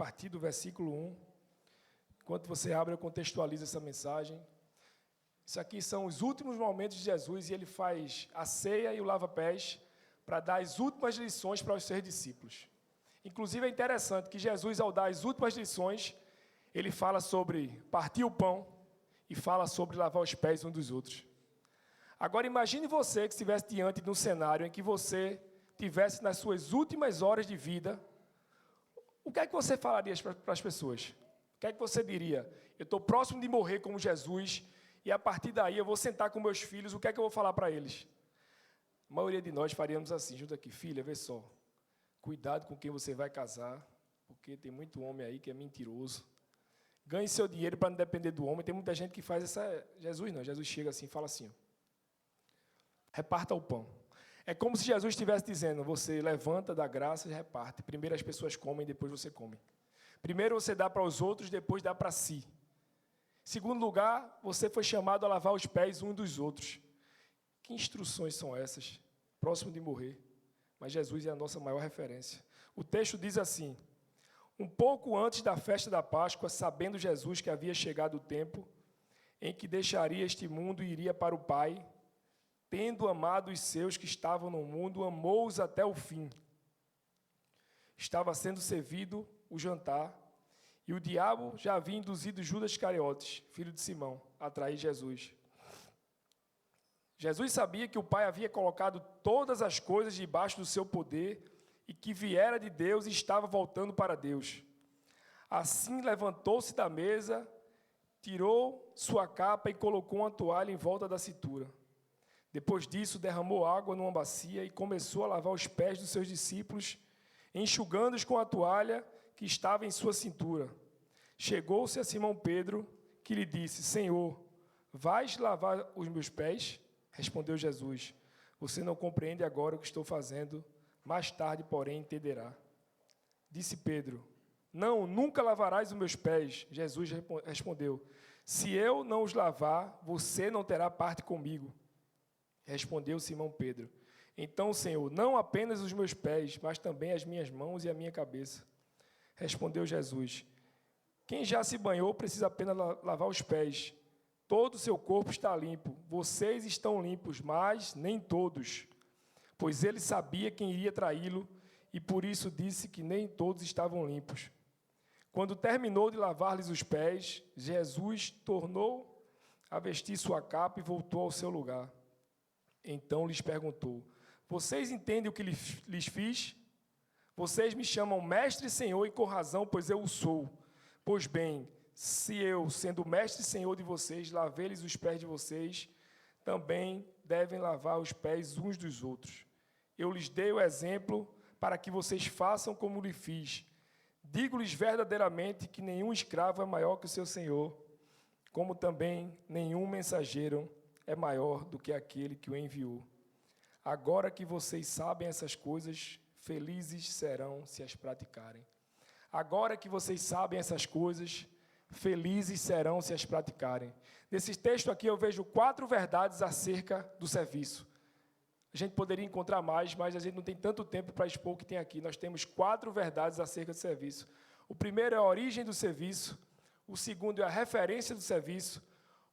partir do versículo 1. Enquanto você abre, eu contextualizo essa mensagem. Isso aqui são os últimos momentos de Jesus, e ele faz a ceia e o lava-pés para dar as últimas lições para os seus discípulos. Inclusive, é interessante que Jesus, ao dar as últimas lições, ele fala sobre partir o pão e fala sobre lavar os pés uns dos outros. Agora, imagine você que estivesse diante de um cenário em que você tivesse nas suas últimas horas de vida. O que é que você falaria para as pessoas? O que é que você diria? Eu estou próximo de morrer como Jesus, e a partir daí eu vou sentar com meus filhos, o que é que eu vou falar para eles? A maioria de nós faríamos assim, junto aqui, filha, vê só, cuidado com quem você vai casar, porque tem muito homem aí que é mentiroso. Ganhe seu dinheiro para não depender do homem. Tem muita gente que faz essa... Jesus não, Jesus chega assim, fala assim, ó, reparta o pão. É como se Jesus estivesse dizendo, você levanta, dá graça e reparte. Primeiro as pessoas comem, depois você come. Primeiro você dá para os outros, depois dá para si. Segundo lugar, você foi chamado a lavar os pés uns dos outros. Que instruções são essas? Próximo de morrer. Mas Jesus é a nossa maior referência. O texto diz assim, um pouco antes da festa da Páscoa, sabendo Jesus que havia chegado o tempo em que deixaria este mundo e iria para o Pai, tendo amado os seus que estavam no mundo, amou-os até o fim. Estava sendo servido o jantar, e o diabo já havia induzido Judas Iscariotes, filho de Simão, a trair Jesus. Jesus sabia que o Pai havia colocado todas as coisas debaixo do seu poder e que viera de Deus e estava voltando para Deus. Assim levantou-se da mesa, tirou sua capa e colocou uma toalha em volta da cintura. Depois disso, derramou água numa bacia e começou a lavar os pés dos seus discípulos, enxugando-os com a toalha que estava em sua cintura. Chegou-se a Simão Pedro, que lhe disse, Senhor, vais lavar os meus pés? Respondeu Jesus, você não compreende agora o que estou fazendo, mais tarde, porém, entenderá. Disse Pedro, não, nunca lavarás os meus pés. Jesus respondeu, se eu não os lavar, você não terá parte comigo. Respondeu Simão Pedro, então, Senhor, não apenas os meus pés, mas também as minhas mãos e a minha cabeça. Respondeu Jesus, quem já se banhou precisa apenas lavar os pés. Todo o seu corpo está limpo. Vocês estão limpos, mas nem todos. Pois ele sabia quem iria traí-lo, e por isso disse que nem todos estavam limpos. Quando terminou de lavar-lhes os pés, Jesus tornou a vestir sua capa e voltou ao seu lugar. Então lhes perguntou, vocês entendem o que lhes fiz? Vocês me chamam mestre e senhor, e com razão, pois eu o sou. Pois bem, se eu, sendo mestre e senhor de vocês, lavei-lhes os pés de vocês, também devem lavar os pés uns dos outros. Eu lhes dei o exemplo para que vocês façam como lhe fiz. Digo-lhes verdadeiramente que nenhum escravo é maior que o seu senhor, como também nenhum mensageiro é maior do que aquele que o enviou. Agora que vocês sabem essas coisas, felizes serão se as praticarem. Agora que vocês sabem essas coisas, felizes serão se as praticarem. Nesse texto aqui eu vejo 4 verdades acerca do serviço. A gente poderia encontrar mais, mas a gente não tem tanto tempo para expor o que tem aqui. Nós temos 4 verdades acerca do serviço. O primeiro é a origem do serviço, o segundo é a referência do serviço,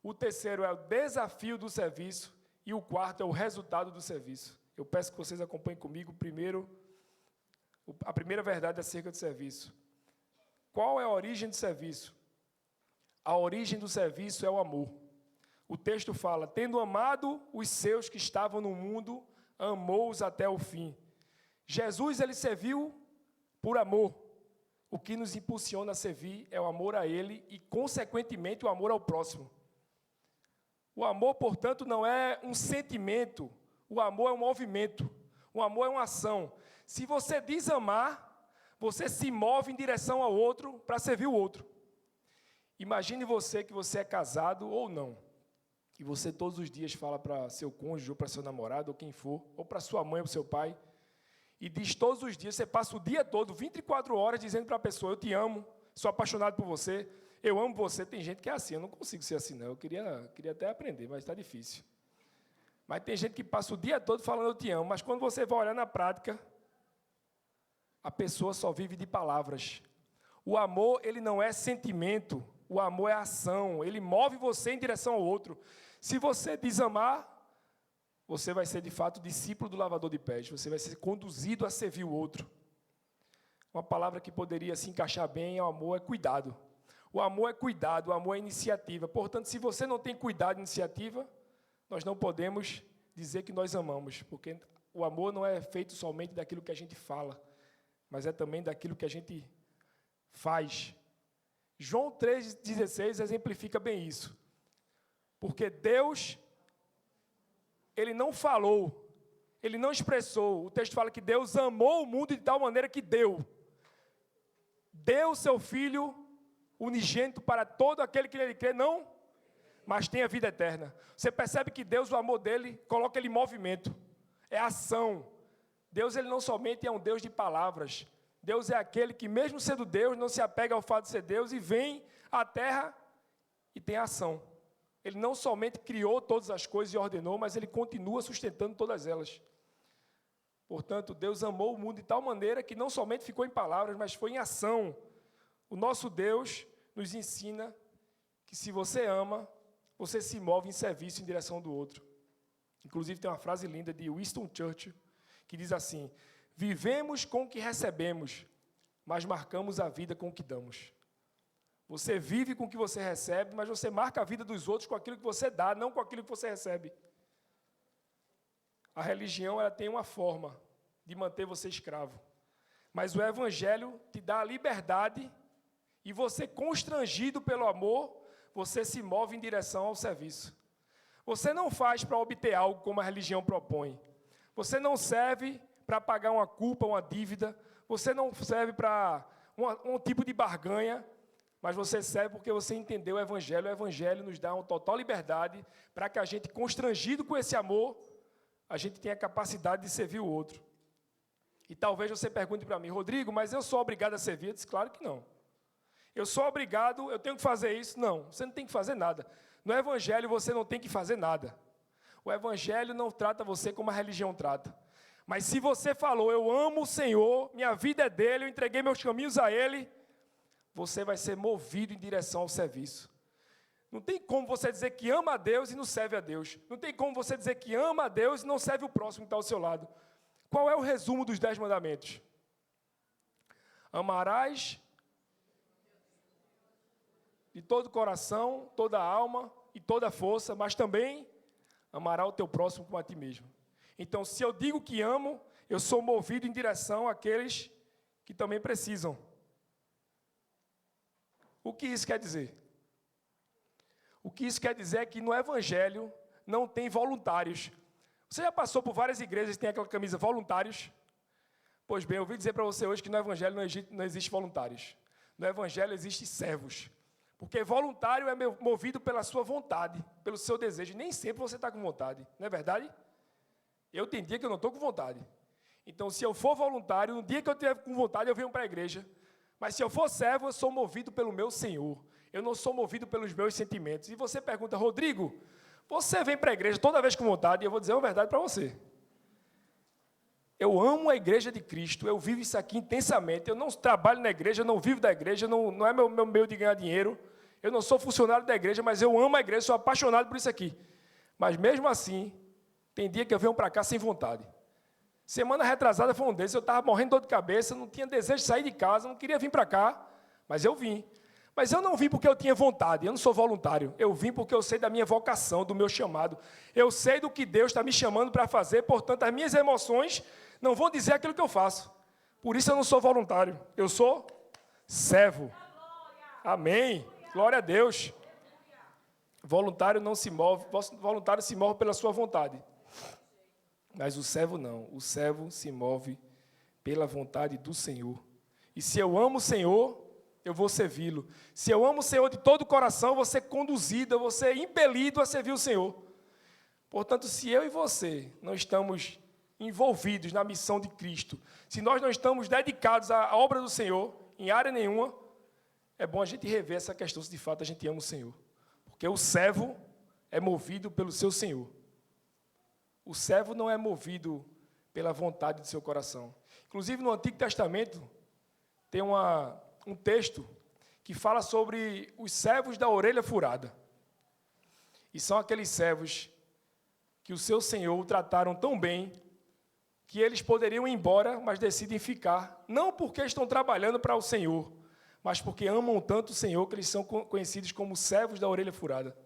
o terceiro é o desafio do serviço e o quarto é o resultado do serviço. Eu peço que vocês acompanhem comigo a primeira verdade acerca do serviço. Qual é a origem do serviço? A origem do serviço é o amor. O texto fala, tendo amado os seus que estavam no mundo, amou-os até o fim. Jesus, ele serviu por amor. O que nos impulsiona a servir é o amor a ele e, consequentemente, o amor ao próximo. O amor, portanto, não é um sentimento, o amor é um movimento, o amor é uma ação. Se você diz amar, você se move em direção ao outro para servir o outro. Imagine você que você é casado ou não, e você todos os dias fala para seu cônjuge, ou para seu namorado, ou quem for, ou para sua mãe ou seu pai, e diz todos os dias, você passa o dia todo, 24 horas, dizendo para a pessoa, eu te amo, sou apaixonado por você, eu amo você. Tem gente que é assim, eu não consigo ser assim, não. Eu queria até aprender, mas está difícil. Mas tem gente que passa o dia todo falando eu te amo, mas quando você vai olhar na prática, a pessoa só vive de palavras. O amor, ele não é sentimento, o amor é ação, ele move você em direção ao outro. Se você desamar, você vai ser, de fato, discípulo do lavador de pés, você vai ser conduzido a servir o outro. Uma palavra que poderia se encaixar bem ao amor é cuidado. O amor é cuidado, o amor é iniciativa. Portanto, se você não tem cuidado e iniciativa, nós não podemos dizer que nós amamos, porque o amor não é feito somente daquilo que a gente fala, mas é também daquilo que a gente faz. João 3,16 exemplifica bem isso. Porque Deus, Ele não falou, Ele não expressou. O texto fala que Deus amou o mundo de tal maneira que deu seu Filho unigênito para todo aquele que nele crê, não, mas tem a vida eterna. Você percebe que Deus, o amor dele, coloca ele em movimento, é ação. Deus, ele não somente é um Deus de palavras, Deus é aquele que, mesmo sendo Deus, não se apega ao fato de ser Deus e vem à terra e tem ação. Ele não somente criou todas as coisas e ordenou, mas ele continua sustentando todas elas. Portanto, Deus amou o mundo de tal maneira que não somente ficou em palavras, mas foi em ação. O nosso Deus nos ensina que se você ama, você se move em serviço em direção do outro. Inclusive tem uma frase linda de Winston Churchill, que diz assim: vivemos com o que recebemos, mas marcamos a vida com o que damos. Você vive com o que você recebe, mas você marca a vida dos outros com aquilo que você dá, não com aquilo que você recebe. A religião, ela tem uma forma de manter você escravo, mas o Evangelho te dá a liberdade e você, constrangido pelo amor, você se move em direção ao serviço. Você não faz para obter algo como a religião propõe. Você não serve para pagar uma culpa, uma dívida. Você não serve para um tipo de barganha, mas você serve porque você entendeu o Evangelho. O Evangelho nos dá uma total liberdade para que a gente, constrangido com esse amor, a gente tenha a capacidade de servir o outro. E talvez você pergunte para mim: Rodrigo, mas eu sou obrigado a servir? Eu disse: claro que não. Eu sou obrigado, eu tenho que fazer isso? Não, você não tem que fazer nada. No Evangelho você não tem que fazer nada. O Evangelho não trata você como a religião trata. Mas se você falou: eu amo o Senhor, minha vida é dele, eu entreguei meus caminhos a ele, você vai ser movido em direção ao serviço. Não tem como você dizer que ama a Deus e não serve a Deus. Não tem como você dizer que ama a Deus e não serve o próximo que está ao seu lado. Qual é o resumo dos 10 mandamentos? Amarás de todo o coração, toda a alma e toda a força, mas também amará o teu próximo como a ti mesmo. Então, se eu digo que amo, eu sou movido em direção àqueles que também precisam. O que isso quer dizer? O que isso quer dizer é que no Evangelho não tem voluntários. Você já passou por várias igrejas que tem aquela camisa voluntários? Pois bem, eu ouvi dizer para você hoje que no Evangelho não existe voluntários. No Evangelho existe servos. Porque voluntário é movido pela sua vontade, pelo seu desejo. Nem sempre você está com vontade, não é verdade? Eu tenho dia que eu não estou com vontade. Então, se eu for voluntário, no dia que eu estiver com vontade, eu venho para a igreja. Mas se eu for servo, eu sou movido pelo meu Senhor. Eu não sou movido pelos meus sentimentos. E você pergunta: Rodrigo, você vem para a igreja toda vez com vontade? E eu vou dizer uma verdade para você. Eu amo a igreja de Cristo, eu vivo isso aqui intensamente. Eu não trabalho na igreja, eu não vivo da igreja, não é meu meio de ganhar dinheiro. Eu não sou funcionário da igreja, mas eu amo a igreja, sou apaixonado por isso aqui. Mas mesmo assim, tem dia que eu venho para cá sem vontade. Semana retrasada foi um desses, eu estava morrendo de dor de cabeça, não tinha desejo de sair de casa, não queria vir para cá, mas eu vim. Mas eu não vim porque eu tinha vontade, eu não sou voluntário. Eu vim porque eu sei da minha vocação, do meu chamado. Eu sei do que Deus está me chamando para fazer, portanto, as minhas emoções não vão dizer aquilo que eu faço. Por isso eu não sou voluntário, eu sou servo. Amém. Glória a Deus. Voluntário não se move, voluntário se move pela sua vontade. Mas o servo não, o servo se move pela vontade do Senhor. E se eu amo o Senhor, eu vou servi-lo. Se eu amo o Senhor de todo o coração, eu vou ser conduzido, eu vou ser impelido a servir o Senhor. Portanto, se eu e você não estamos envolvidos na missão de Cristo, se nós não estamos dedicados à obra do Senhor, em área nenhuma, é bom a gente rever essa questão se de fato a gente ama o Senhor. Porque o servo é movido pelo seu Senhor. O servo não é movido pela vontade do seu coração. Inclusive, no Antigo Testamento, tem uma um texto que fala sobre os servos da orelha furada. E são aqueles servos que o seu senhor o trataram tão bem que eles poderiam ir embora, mas decidem ficar, não porque estão trabalhando para o Senhor, mas porque amam tanto o Senhor que eles são conhecidos como servos da orelha furada.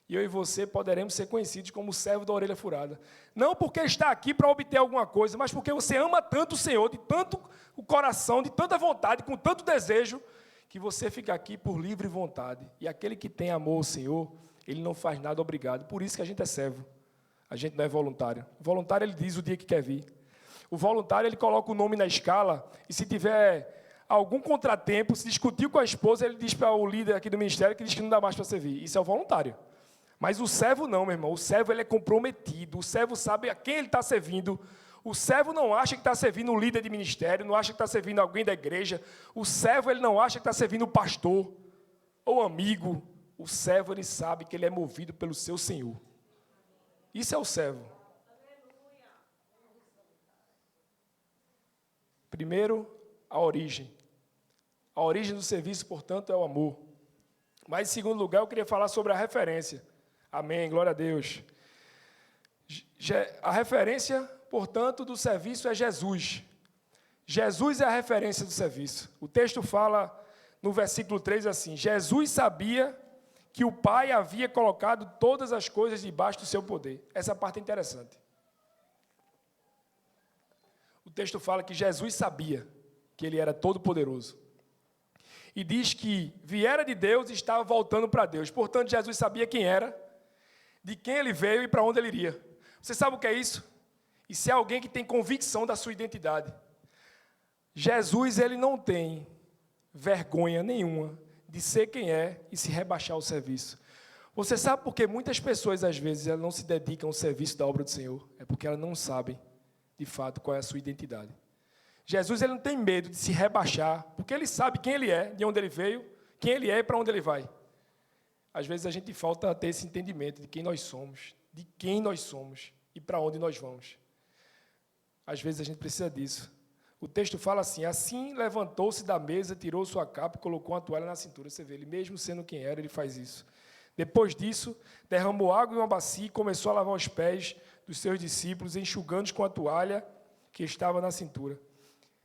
E eu e você poderemos ser conhecidos como servo da orelha furada. Não porque está aqui para obter alguma coisa, mas porque você ama tanto o Senhor, de tanto o coração, de tanta vontade, com tanto desejo, que você fica aqui por livre vontade. E aquele que tem amor ao Senhor, ele não faz nada obrigado. Por isso que a gente é servo. A gente não é voluntário. O voluntário, ele diz o dia que quer vir. O voluntário, ele coloca o nome na escala e se tiver algum contratempo, se discutiu com a esposa, ele diz para o líder aqui do ministério que diz que não dá mais para servir. Isso é o voluntário. Mas o servo não, meu irmão. O servo, ele é comprometido. O servo sabe a quem ele está servindo. O servo não acha que está servindo um líder de ministério, não acha que está servindo alguém da igreja. O servo, ele não acha que está servindo um pastor ou amigo. O servo, ele sabe que ele é movido pelo seu Senhor. Isso é o servo. Primeiro, a origem. A origem do serviço, portanto, é o amor. Mas, em segundo lugar, eu queria falar sobre a referência. Amém, glória a Deus. A referência, portanto, do serviço é Jesus. Jesus é a referência do serviço. O texto fala, no versículo 3, assim: Jesus sabia que o Pai havia colocado todas as coisas debaixo do seu poder. Essa parte é interessante. O texto fala que Jesus sabia que ele era todo-poderoso. E diz que viera de Deus e estava voltando para Deus. Portanto, Jesus sabia quem era, de quem ele veio e para onde ele iria. Você sabe o que é isso? Isso é alguém que tem convicção da sua identidade. Jesus, ele não tem vergonha nenhuma de ser quem é e se rebaixar ao serviço. Você sabe por que muitas pessoas, às vezes, elas não se dedicam ao serviço da obra do Senhor? É porque elas não sabem, de fato, qual é a sua identidade. Jesus, ele não tem medo de se rebaixar, porque ele sabe quem ele é, de onde ele veio, quem ele é e para onde ele vai. Às vezes, a gente falta ter esse entendimento de quem nós somos e para onde nós vamos. Às vezes, a gente precisa disso. O texto fala assim: assim levantou-se da mesa, tirou sua capa e colocou uma toalha na cintura. Você vê, ele mesmo sendo quem era, ele faz isso. Depois disso, derramou água em uma bacia e começou a lavar os pés dos seus discípulos, enxugando-os com a toalha que estava na cintura.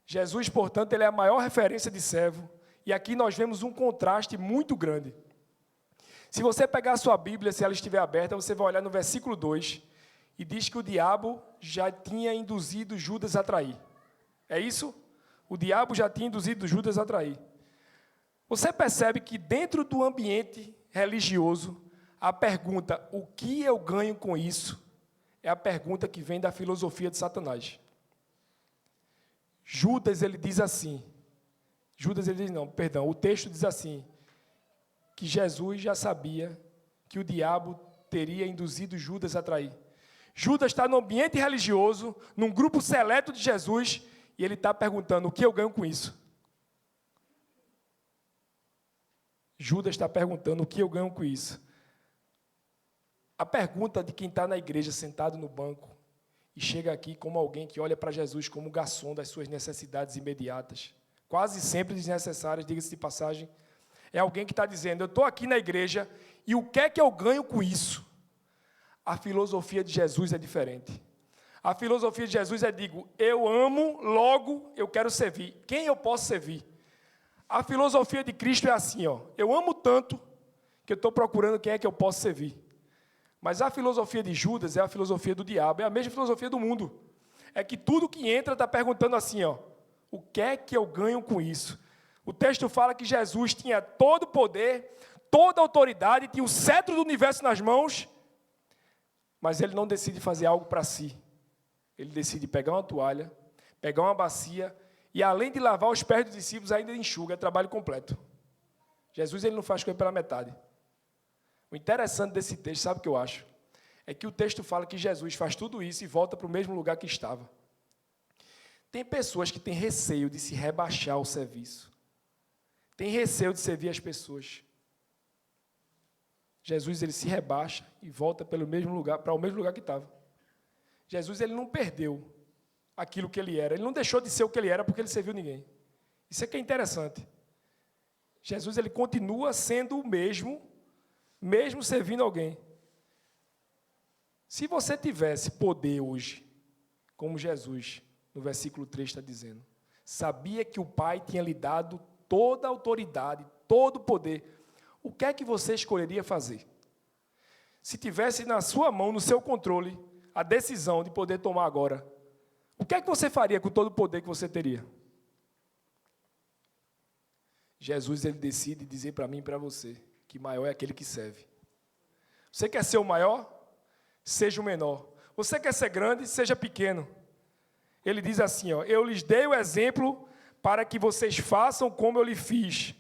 Jesus, portanto, ele é a maior referência de servo. E aqui nós vemos um contraste muito grande. Se você pegar a sua Bíblia, se ela estiver aberta, você vai olhar no versículo 2, e diz que o diabo já tinha induzido Judas a trair. É isso? O diabo já tinha induzido Judas a trair. Você percebe que dentro do ambiente religioso, a pergunta, o que eu ganho com isso, é a pergunta que vem da filosofia de Satanás. Judas, ele diz assim, o texto diz assim, que Jesus já sabia que o diabo teria induzido Judas a trair. Judas está no ambiente religioso, num grupo seleto de Jesus, e ele está perguntando, o que eu ganho com isso? Judas está perguntando, o que eu ganho com isso? A pergunta de quem está na igreja, sentado no banco, e chega aqui como alguém que olha para Jesus como garçom das suas necessidades imediatas, quase sempre desnecessárias, diga-se de passagem, é alguém que está dizendo, eu estou aqui na igreja, e o que é que eu ganho com isso? A filosofia de Jesus é diferente. A filosofia de Jesus é, eu amo, logo eu quero servir. Quem eu posso servir? A filosofia de Cristo é assim, eu amo tanto que eu estou procurando quem é que eu posso servir. Mas a filosofia de Judas é a filosofia do diabo, é a mesma filosofia do mundo. É que tudo que entra está perguntando assim, o que é que eu ganho com isso? O texto fala que Jesus tinha todo o poder, toda a autoridade, tinha o cetro do universo nas mãos, mas ele não decide fazer algo para si. Ele decide pegar uma toalha, pegar uma bacia, e além de lavar os pés dos discípulos, ainda enxuga, é trabalho completo. Jesus, ele não faz coisa pela metade. O interessante desse texto, sabe o que eu acho? É que o texto fala que Jesus faz tudo isso e volta para o mesmo lugar que estava. Tem pessoas que têm receio de se rebaixar ao serviço. Tem receio de servir as pessoas. Jesus, ele se rebaixa e volta para o mesmo lugar que estava. Jesus, ele não perdeu aquilo que ele era. Ele não deixou de ser o que ele era porque ele serviu ninguém. Isso é que é interessante. Jesus ele continua sendo o mesmo servindo alguém. Se você tivesse poder hoje, como Jesus, no versículo 3 está dizendo, sabia que o Pai tinha lhe dado toda a autoridade, todo o poder, o que é que você escolheria fazer? Se tivesse na sua mão, no seu controle, a decisão de poder tomar agora, o que é que você faria com todo o poder que você teria? Jesus ele decide dizer para mim e para você que maior é aquele que serve. Você quer ser o maior? Seja o menor. Você quer ser grande? Seja pequeno. Ele diz assim, ó, eu lhes dei o exemplo para que vocês façam como eu lhe fiz.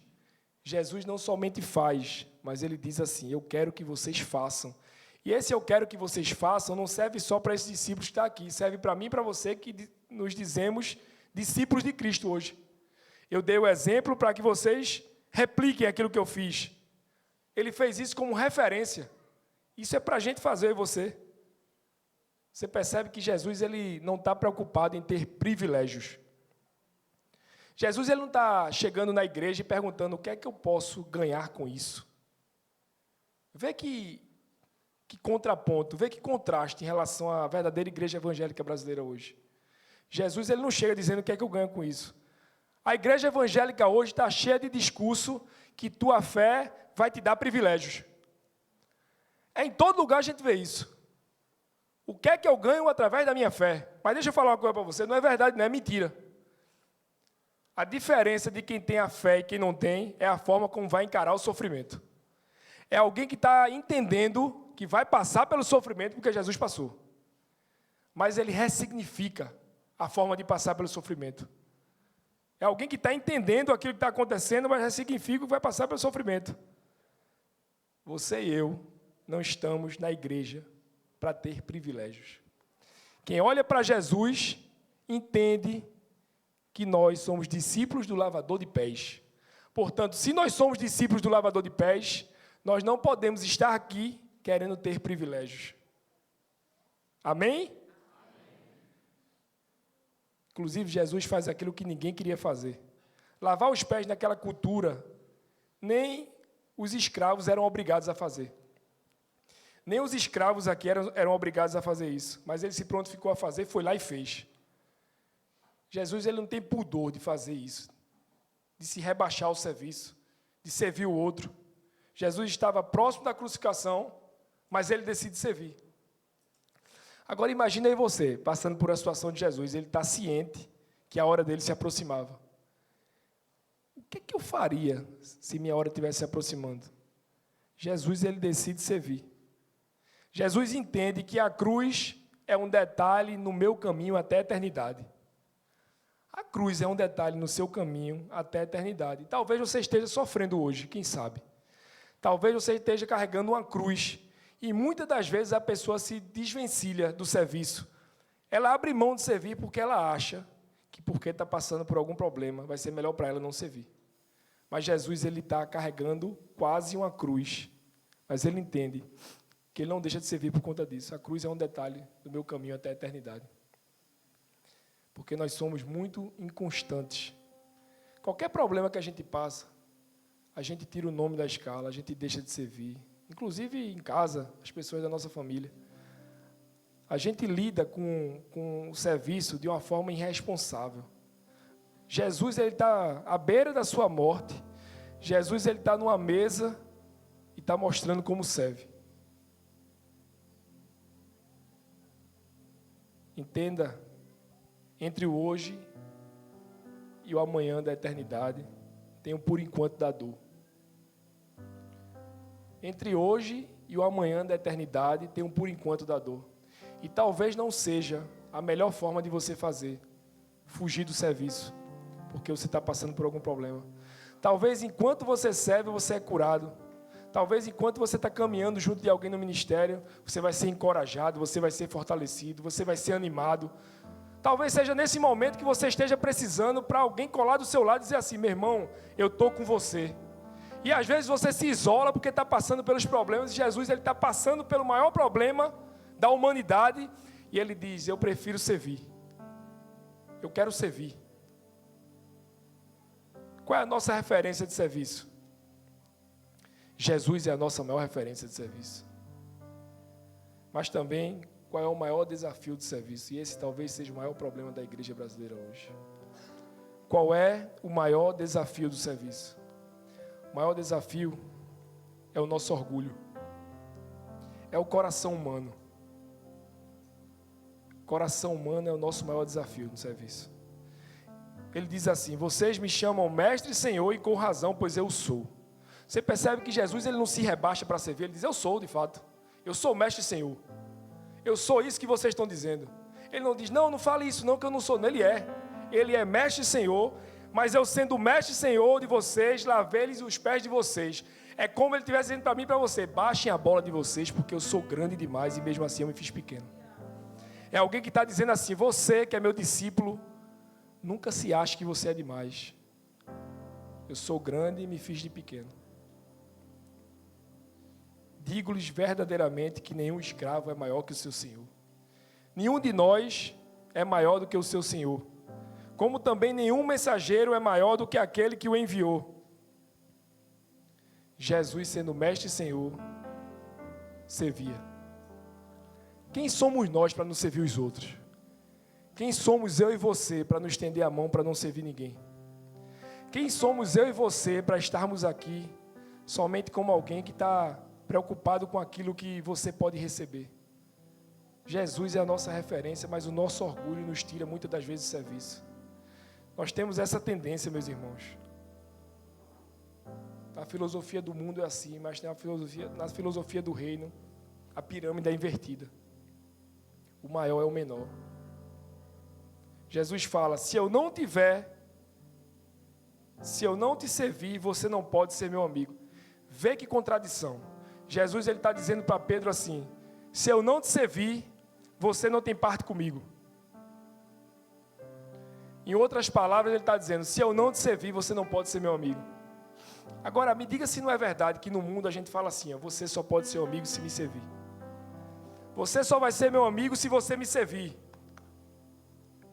Jesus não somente faz, mas ele diz assim, eu quero que vocês façam. E esse eu quero que vocês façam não serve só para esses discípulos que estão aqui, serve para mim e para você que nos dizemos discípulos de Cristo hoje. Eu dei o exemplo para que vocês repliquem aquilo que eu fiz. Ele fez isso como referência. Isso é para a gente fazer, você. Você percebe que Jesus ele não está preocupado em ter privilégios. Jesus ele não está chegando na igreja e perguntando o que é que eu posso ganhar com isso. Vê que contraponto, vê que contraste em relação à verdadeira igreja evangélica brasileira hoje. Jesus ele não chega dizendo o que é que eu ganho com isso. A igreja evangélica hoje está cheia de discurso que tua fé vai te dar privilégios. Em todo lugar a gente vê isso. O que é que eu ganho através da minha fé? Mas deixa eu falar uma coisa para você, não é verdade, não é mentira. A diferença de quem tem a fé e quem não tem é a forma como vai encarar o sofrimento. É alguém que está entendendo que vai passar pelo sofrimento porque Jesus passou. Mas ele ressignifica a forma de passar pelo sofrimento. É alguém que está entendendo aquilo que está acontecendo, mas ressignifica que vai passar pelo sofrimento. Você e eu não estamos na igreja para ter privilégios. Quem olha para Jesus entende que nós somos discípulos do lavador de pés. Portanto, se nós somos discípulos do lavador de pés, nós não podemos estar aqui querendo ter privilégios. Amém? Inclusive, Jesus faz aquilo que ninguém queria fazer. Lavar os pés naquela cultura, nem os escravos eram obrigados a fazer. Nem os escravos aqui eram obrigados a fazer isso. Mas ele se prontificou a fazer, foi lá e fez. Jesus ele não tem pudor de fazer isso, de se rebaixar ao serviço, de servir o outro. Jesus estava próximo da crucificação, mas ele decide servir. Agora imagine aí você, passando por a situação de Jesus, ele está ciente que a hora dele se aproximava. O que é que eu faria se minha hora estivesse se aproximando? Jesus ele decide servir. Jesus entende que a cruz é um detalhe no meu caminho até a eternidade. A cruz é um detalhe no seu caminho até a eternidade. Talvez você esteja sofrendo hoje, quem sabe? Talvez você esteja carregando uma cruz. E muitas das vezes a pessoa se desvencilha do serviço. Ela abre mão de servir porque ela acha que porque está passando por algum problema, vai ser melhor para ela não servir. Mas Jesus ele está carregando quase uma cruz. Mas ele entende que ele não deixa de servir por conta disso. A cruz é um detalhe do meu caminho até a eternidade. Porque nós somos muito inconstantes. Qualquer problema que a gente passa, a gente tira o nome da escala, a gente deixa de servir. Inclusive em casa, as pessoas da nossa família. A gente lida com o serviço de uma forma irresponsável. Jesus está à beira da sua morte. Jesus está numa mesa e está mostrando como serve. Entenda, entre o hoje e o amanhã da eternidade, tem um por enquanto da dor. Entre hoje e o amanhã da eternidade, tem um por enquanto da dor. E talvez não seja a melhor forma de você fazer, fugir do serviço, porque você está passando por algum problema. Talvez enquanto você serve, você é curado. Talvez enquanto você está caminhando junto de alguém no ministério, você vai ser encorajado, você vai ser fortalecido, você vai ser animado. Talvez seja nesse momento que você esteja precisando para alguém colar do seu lado e dizer assim, meu irmão, eu estou com você. E às vezes você se isola porque está passando pelos problemas, e Jesus está passando pelo maior problema da humanidade, e ele diz, eu prefiro servir. Eu quero servir. Qual é a nossa referência de serviço? Jesus é a nossa maior referência de serviço. Mas também, qual é o maior desafio de serviço? E esse talvez seja o maior problema da igreja brasileira hoje. Qual é o maior desafio do serviço? O maior desafio é o nosso orgulho. É o coração humano. O coração humano é o nosso maior desafio no serviço. Ele diz assim: vocês me chamam mestre e senhor, e com razão, pois eu sou. Você percebe que Jesus ele não se rebaixa para servir, ele diz: eu sou de fato. Eu sou mestre e senhor. Eu sou isso que vocês estão dizendo. Ele não diz: não fale isso não, que eu não sou. Não, ele é. Ele é mestre e senhor, mas eu sendo mestre e senhor de vocês, lavei-lhes os pés de vocês. É como ele estivesse dizendo para mim e para você: baixem a bola de vocês, porque eu sou grande demais e mesmo assim eu me fiz pequeno. É alguém que está dizendo assim: você que é meu discípulo, nunca se ache que você é demais. Eu sou grande e me fiz de pequeno. Digo-lhes verdadeiramente que nenhum escravo é maior que o seu senhor. Nenhum de nós é maior do que o seu senhor. Como também nenhum mensageiro é maior do que aquele que o enviou. Jesus, sendo mestre e senhor, servia. Quem somos nós para não servir os outros? Quem somos eu e você para não estender a mão para não servir ninguém? Quem somos eu e você para estarmos aqui somente como alguém que está preocupado com aquilo que você pode receber? Jesus é a nossa referência, mas o nosso orgulho nos tira muitas das vezes do serviço. Nós temos essa tendência, meus irmãos. A filosofia do mundo é assim, mas na filosofia do reino, a pirâmide é invertida. O maior é o menor. Jesus fala: se eu não te servir, você não pode ser meu amigo. Vê que contradição. Jesus está dizendo para Pedro assim: se eu não te servir, você não tem parte comigo. Em outras palavras, ele está dizendo: se eu não te servir, você não pode ser meu amigo. Agora, me diga se não é verdade que no mundo a gente fala assim: você só pode ser meu amigo se me servir. Você só vai ser meu amigo se você me servir.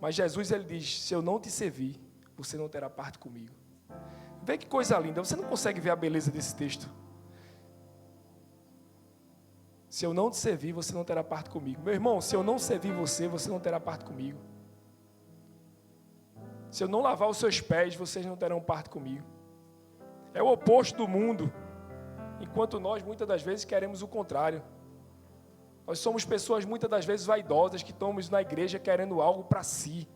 Mas Jesus, ele diz: se eu não te servir, você não terá parte comigo. Vê que coisa linda. Você não consegue ver a beleza desse texto? Se eu não te servir, você não terá parte comigo. Meu irmão, se eu não servir você, você não terá parte comigo. Se eu não lavar os seus pés, vocês não terão parte comigo. É o oposto do mundo. Enquanto nós, muitas das vezes, queremos o contrário. Nós somos pessoas, muitas das vezes, vaidosas, que estamos na igreja querendo algo para si.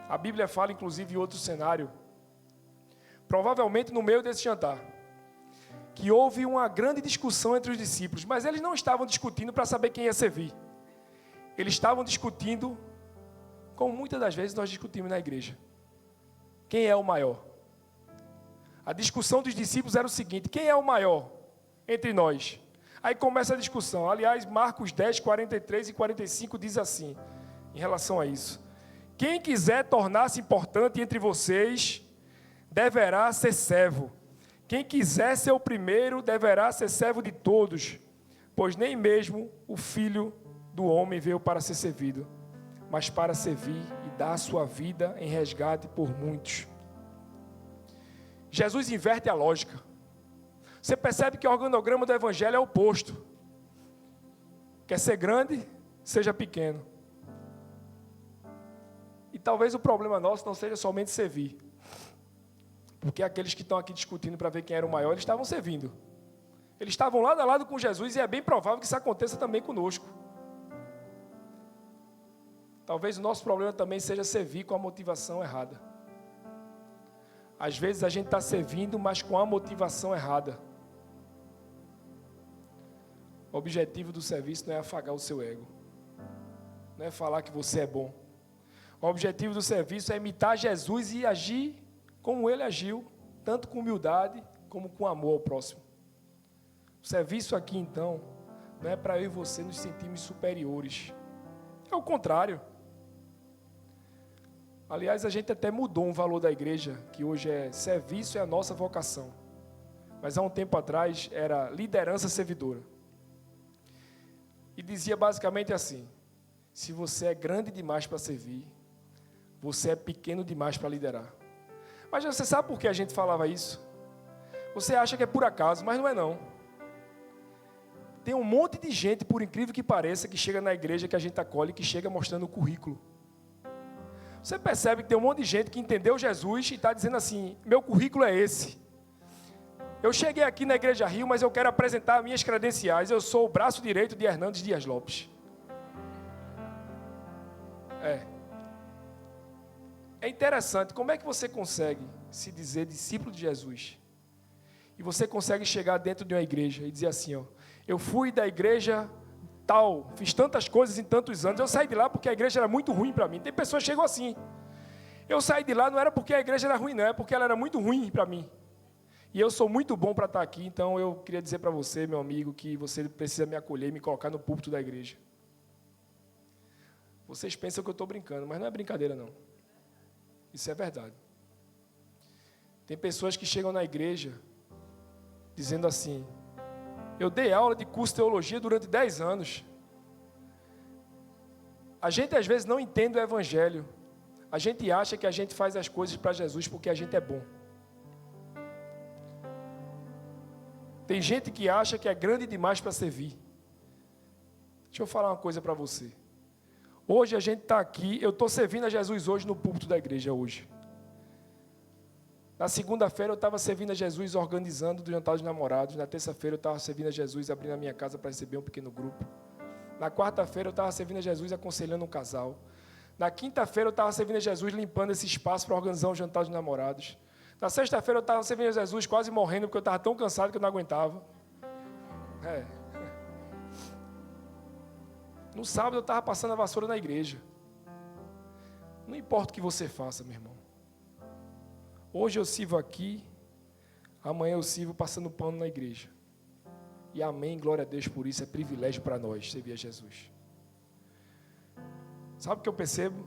A Bíblia fala, inclusive, em outro cenário, provavelmente no meio desse jantar, que houve uma grande discussão entre os discípulos, mas eles não estavam discutindo para saber quem ia servir. Eles estavam discutindo, como muitas das vezes nós discutimos na igreja: quem é o maior? A discussão dos discípulos era o seguinte: quem é o maior entre nós? Aí começa a discussão. Aliás, Marcos 10, 43 e 45 diz assim, em relação a isso: quem quiser tornar-se importante entre vocês, deverá ser servo. Quem quiser ser o primeiro, deverá ser servo de todos, pois nem mesmo o Filho do Homem veio para ser servido, mas para servir e dar a sua vida em resgate por muitos. Jesus inverte a lógica. Você percebe que o organograma do Evangelho é o oposto. Quer ser grande, seja pequeno. E talvez o problema nosso não seja somente servir. Porque aqueles que estão aqui discutindo para ver quem era o maior, eles estavam servindo. Eles estavam lado a lado com Jesus e é bem provável que isso aconteça também conosco. Talvez o nosso problema também seja servir com a motivação errada. Às vezes a gente está servindo, mas com a motivação errada. O objetivo do serviço não é afagar o seu ego. Não é falar que você é bom. O objetivo do serviço é imitar Jesus e agir como ele agiu, tanto com humildade como com amor ao próximo. O serviço aqui, então, não é para eu e você nos sentirmos superiores. É o contrário. Aliás, a gente até mudou um valor da igreja, que hoje é serviço é a nossa vocação. Mas há um tempo atrás era liderança servidora. E dizia basicamente assim: se você é grande demais para servir, você é pequeno demais para liderar. Mas você sabe por que a gente falava isso? Você acha que é por acaso, mas não é não. Tem um monte de gente, por incrível que pareça, que chega na igreja que a gente acolhe, que chega mostrando o currículo. Você percebe que tem um monte de gente que entendeu Jesus e está dizendo assim, meu currículo é esse. Eu cheguei aqui na Igreja Rio, mas eu quero apresentar minhas credenciais. Eu sou o braço direito de Hernandes Dias Lopes. É interessante, como é que você consegue se dizer discípulo de Jesus? E você consegue chegar dentro de uma igreja e dizer assim, ó, eu fui da igreja tal, fiz tantas coisas em tantos anos, eu saí de lá porque a igreja era muito ruim para mim. Tem pessoas que chegam assim. Eu saí de lá não era porque a igreja era ruim, não, é porque ela era muito ruim para mim. E eu sou muito bom para estar aqui, então eu queria dizer para você, meu amigo, que você precisa me acolher e me colocar no púlpito da igreja. Vocês pensam que eu estou brincando, mas não é brincadeira, não. Isso é verdade. Tem pessoas que chegam na igreja dizendo assim, eu dei aula de curso de teologia durante 10 anos. A gente às vezes não entende o evangelho. A gente acha que a gente faz as coisas para Jesus porque a gente é bom. Tem gente que acha que é grande demais para servir. Deixa eu falar uma coisa para você. Hoje a gente está aqui, eu estou servindo a Jesus hoje no púlpito da igreja hoje. Na segunda-feira eu estava servindo a Jesus organizando o jantar dos namorados. Na terça-feira eu estava servindo a Jesus abrindo a minha casa para receber um pequeno grupo. Na quarta-feira eu estava servindo a Jesus aconselhando um casal. Na quinta-feira eu estava servindo a Jesus limpando esse espaço para organizar um jantar dos namorados. Na sexta-feira eu estava servindo a Jesus quase morrendo porque eu estava tão cansado que eu não aguentava. No sábado eu estava passando a vassoura na igreja. Não importa o que você faça, meu irmão. Hoje eu sirvo aqui, amanhã eu sirvo passando pano na igreja. E amém, glória a Deus por isso, é privilégio para nós servir a Jesus. Sabe o que eu percebo?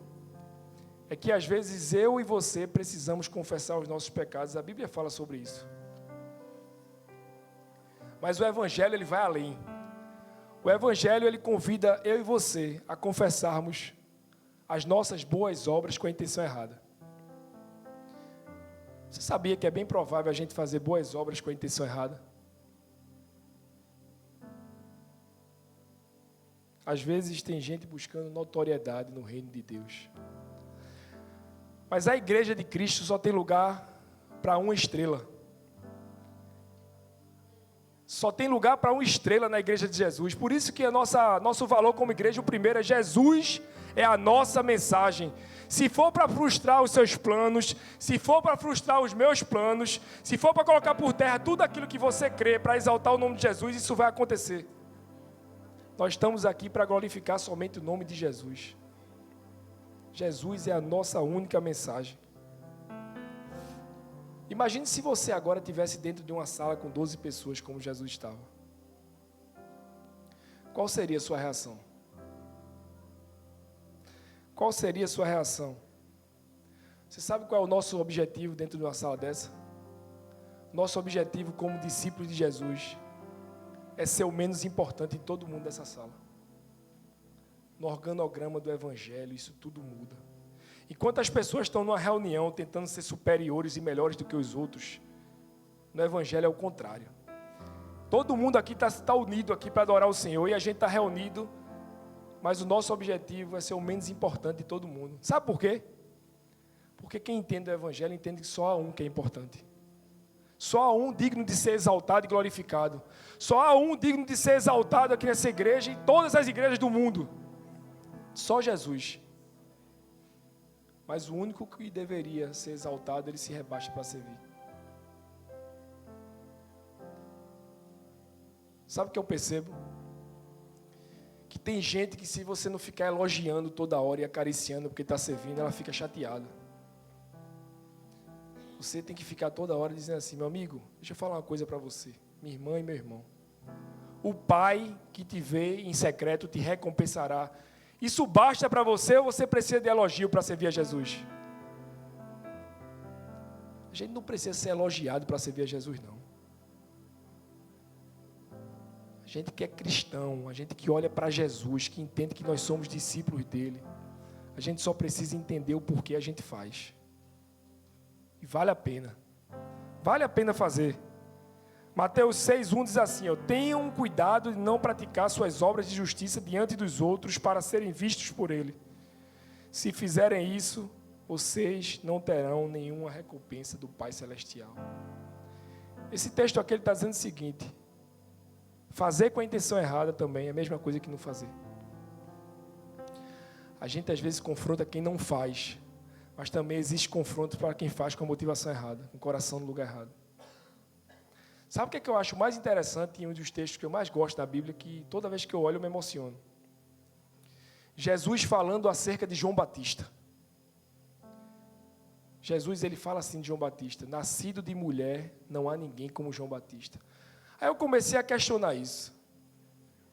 É que às vezes eu e você precisamos confessar os nossos pecados. A Bíblia fala sobre isso. Mas o Evangelho, ele vai além. O Evangelho, ele convida eu e você a confessarmos as nossas boas obras com a intenção errada. Você sabia que é bem provável a gente fazer boas obras com a intenção errada? Às vezes tem gente buscando notoriedade no reino de Deus. Mas a igreja de Cristo só tem lugar para uma estrela. Só tem lugar para uma estrela na igreja de Jesus. Por isso que nosso valor como igreja, o primeiro é Jesus, é a nossa mensagem. Se for para frustrar os seus planos, se for para frustrar os meus planos, se for para colocar por terra tudo aquilo que você crê, para exaltar o nome de Jesus, isso vai acontecer. Nós estamos aqui para glorificar somente o nome de Jesus. Jesus é a nossa única mensagem. Imagine se você agora estivesse dentro de uma sala com 12 pessoas, como Jesus estava. Qual seria a sua reação? Qual seria a sua reação? Você sabe qual é o nosso objetivo dentro de uma sala dessa? Nosso objetivo como discípulos de Jesus é ser o menos importante em todo mundo dessa sala. No organograma do Evangelho, isso tudo muda. Enquanto as pessoas estão numa reunião tentando ser superiores e melhores do que os outros, no Evangelho é o contrário. Todo mundo aqui está unido aqui para adorar o Senhor e a gente está reunido, mas o nosso objetivo é ser o menos importante de todo mundo. Sabe por quê? Porque quem entende o Evangelho entende que só há um que é importante. Só há um digno de ser exaltado e glorificado. Só há um digno de ser exaltado aqui nessa igreja e em todas as igrejas do mundo. Só Jesus. Mas o único que deveria ser exaltado, ele se rebaixa para servir. Sabe o que eu percebo? Que tem gente que se você não ficar elogiando toda hora e acariciando porque está servindo, ela fica chateada. Você tem que ficar toda hora dizendo assim, meu amigo, deixa eu falar uma coisa para você, minha irmã e meu irmão. O Pai que te vê em secreto te recompensará. Isso basta para você ou você precisa de elogio para servir a Jesus? A gente não precisa ser elogiado para servir a Jesus, não. A gente que é cristão, a gente que olha para Jesus, que entende que nós somos discípulos dele, a gente só precisa entender o porquê a gente faz. E vale a pena. Vale a pena fazer. Mateus 6:1 diz assim, tenham cuidado de não praticar suas obras de justiça diante dos outros para serem vistos por ele. Se fizerem isso, vocês não terão nenhuma recompensa do Pai Celestial. Esse texto aqui está dizendo o seguinte: fazer com a intenção errada também é a mesma coisa que não fazer. A gente às vezes confronta quem não faz, mas também existe confronto para quem faz com a motivação errada, com o coração no lugar errado. Sabe o que é que eu acho mais interessante em um dos textos que eu mais gosto da Bíblia, que toda vez que eu olho eu me emociono? Jesus falando acerca de João Batista. Jesus, ele fala assim de João Batista: nascido de mulher, não há ninguém como João Batista. Aí eu comecei a questionar isso.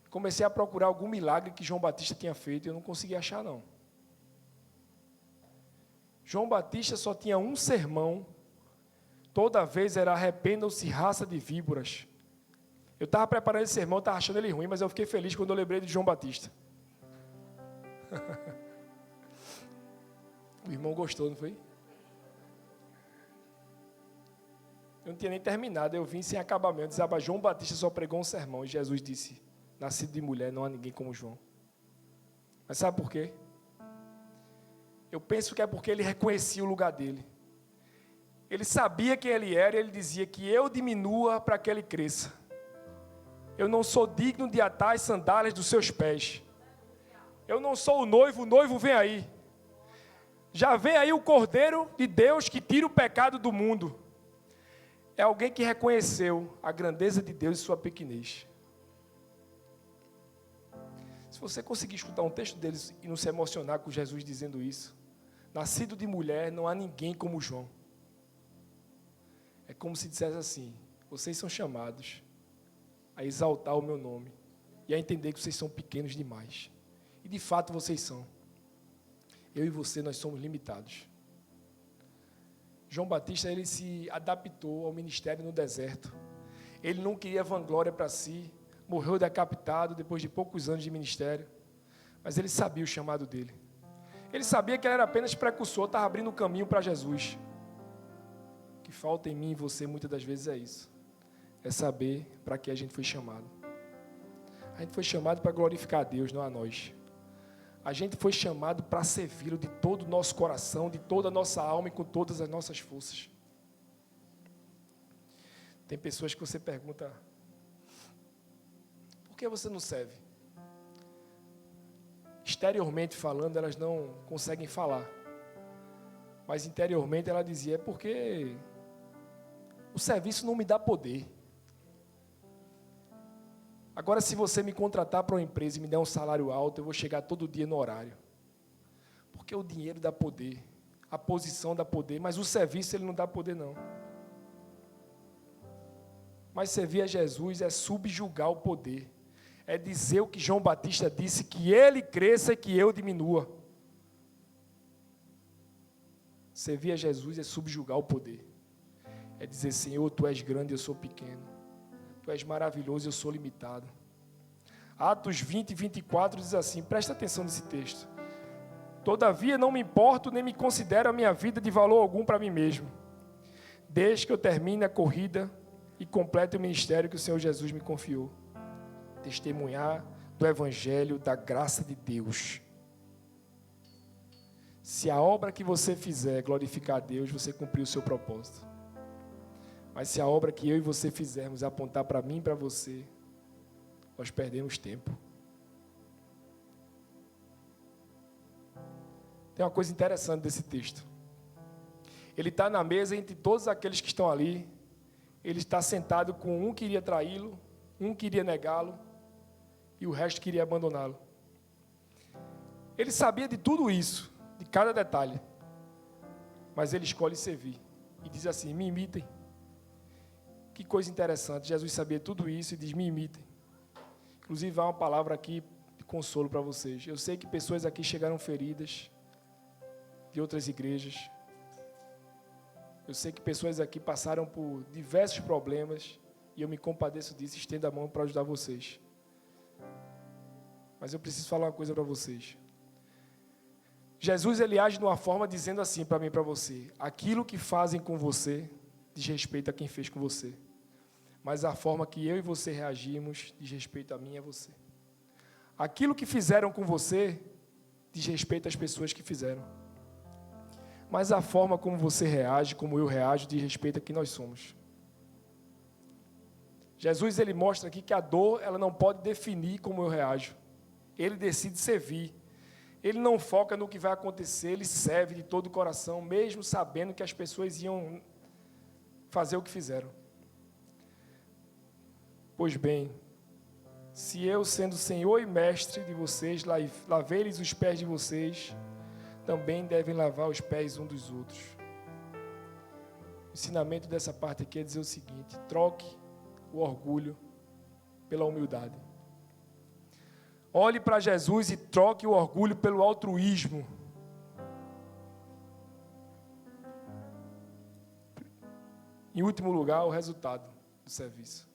Comecei a procurar algum milagre que João Batista tinha feito e eu não consegui achar, não. João Batista só tinha um sermão. Toda vez era arrependam-se, raça de víboras. Eu estava preparando esse sermão, estava achando ele ruim, mas eu fiquei feliz quando eu lembrei de João Batista. O irmão gostou, não foi? Eu não tinha nem terminado, eu vim sem acabamento. Dizia, João Batista só pregou um sermão. E Jesus disse, nascido de mulher, não há ninguém como João. Mas sabe por quê? Eu penso que é porque ele reconhecia o lugar dele. Ele sabia quem ele era e ele dizia que eu diminua para que ele cresça. Eu não sou digno de atar as sandálias dos seus pés. Eu não sou o noivo vem aí. Já vem aí o Cordeiro de Deus que tira o pecado do mundo. É alguém que reconheceu a grandeza de Deus e sua pequenez. Se você conseguir escutar um texto deles e não se emocionar com Jesus dizendo isso, nascido de mulher, não há ninguém como João. É como se dissesse assim, vocês são chamados a exaltar o meu nome e a entender que vocês são pequenos demais. E de fato vocês são. Eu e você, nós somos limitados. João Batista, ele se adaptou ao ministério no deserto. Ele não queria vanglória para si, morreu decapitado depois de poucos anos de ministério, mas ele sabia o chamado dele. Ele sabia que ele era apenas precursor, estava abrindo o caminho para Jesus. O que falta em mim e você muitas das vezes é isso. É saber para que a gente foi chamado. A gente foi chamado para glorificar a Deus, não a nós. A gente foi chamado para servi-lo de todo o nosso coração, de toda a nossa alma e com todas as nossas forças. Tem pessoas que você pergunta, por que você não serve? Exteriormente falando, elas não conseguem falar. Mas interiormente ela dizia, é porque o serviço não me dá poder. Agora, se você me contratar para uma empresa e me der um salário alto, eu vou chegar todo dia no horário. Porque o dinheiro dá poder, a posição dá poder, mas o serviço ele não dá poder, não. Mas servir a Jesus é subjugar o poder. É dizer o que João Batista disse, que ele cresça e que eu diminua. Servir a Jesus é subjugar o poder. É dizer, Senhor, Tu és grande, eu sou pequeno. Tu és maravilhoso, eu sou limitado. Atos 20 e 24 diz assim, presta atenção nesse texto. Todavia não me importo, nem me considero a minha vida de valor algum para mim mesmo. Desde que eu termine a corrida e complete o ministério que o Senhor Jesus me confiou. Testemunhar do Evangelho da graça de Deus. Se a obra que você fizer glorificar a Deus, você cumpriu o seu propósito. Mas se a obra que eu e você fizermos apontar para mim e para você, nós perdemos tempo. Tem uma coisa interessante desse texto. Ele está na mesa entre todos aqueles que estão ali. Ele está sentado com um que iria traí-lo, um que iria negá-lo, e o resto queria abandoná-lo. Ele sabia de tudo isso, de cada detalhe. Mas ele escolhe servir. E diz assim, me imitem. Que coisa interessante, Jesus sabia tudo isso e diz, me imitem. Inclusive, há uma palavra aqui de consolo para vocês. Eu sei que pessoas aqui chegaram feridas de outras igrejas. Eu sei que pessoas aqui passaram por diversos problemas e eu me compadeço disso, estendo a mão para ajudar vocês. Mas eu preciso falar uma coisa para vocês. Jesus, ele age de uma forma dizendo assim para mim e para você, aquilo que fazem com você diz respeito a quem fez com você. mas a forma que eu e você reagimos diz respeito a mim e a você. Aquilo que fizeram com você diz respeito às pessoas que fizeram. Mas a forma como você reage, como eu reajo, diz respeito a quem nós somos. Jesus, ele mostra aqui que a dor, ela não pode definir como eu reajo. Ele decide servir. Ele não foca no que vai acontecer, ele serve de todo o coração, mesmo sabendo que as pessoas iam fazer o que fizeram. Pois bem, se eu, sendo Senhor e Mestre de vocês, lavei-lhes os pés de vocês, também devem lavar os pés uns dos outros. O ensinamento dessa parte aqui é dizer o seguinte: troque o orgulho pela humildade. Olhe para Jesus e troque o orgulho pelo altruísmo. Em último lugar, o resultado do serviço.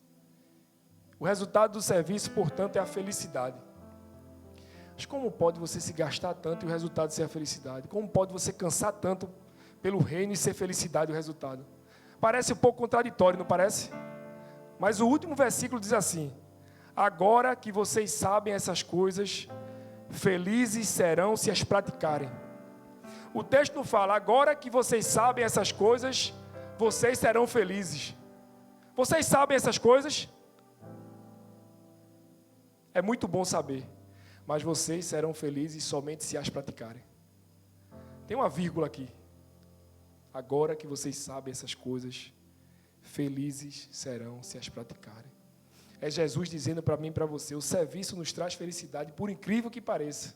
O resultado do serviço, portanto, é a felicidade. Mas como pode você se gastar tanto e o resultado ser a felicidade? Como pode você cansar tanto pelo reino e ser felicidade o resultado? Parece um pouco contraditório, não parece? Mas o último versículo diz assim: agora que vocês sabem essas coisas, felizes serão se as praticarem. O texto não fala, agora que vocês sabem essas coisas, vocês serão felizes. Vocês sabem essas coisas? É muito bom saber, mas vocês serão felizes somente se as praticarem. Tem uma vírgula aqui. Agora que vocês sabem essas coisas, felizes serão se as praticarem. É Jesus dizendo para mim e para você: o serviço nos traz felicidade, por incrível que pareça.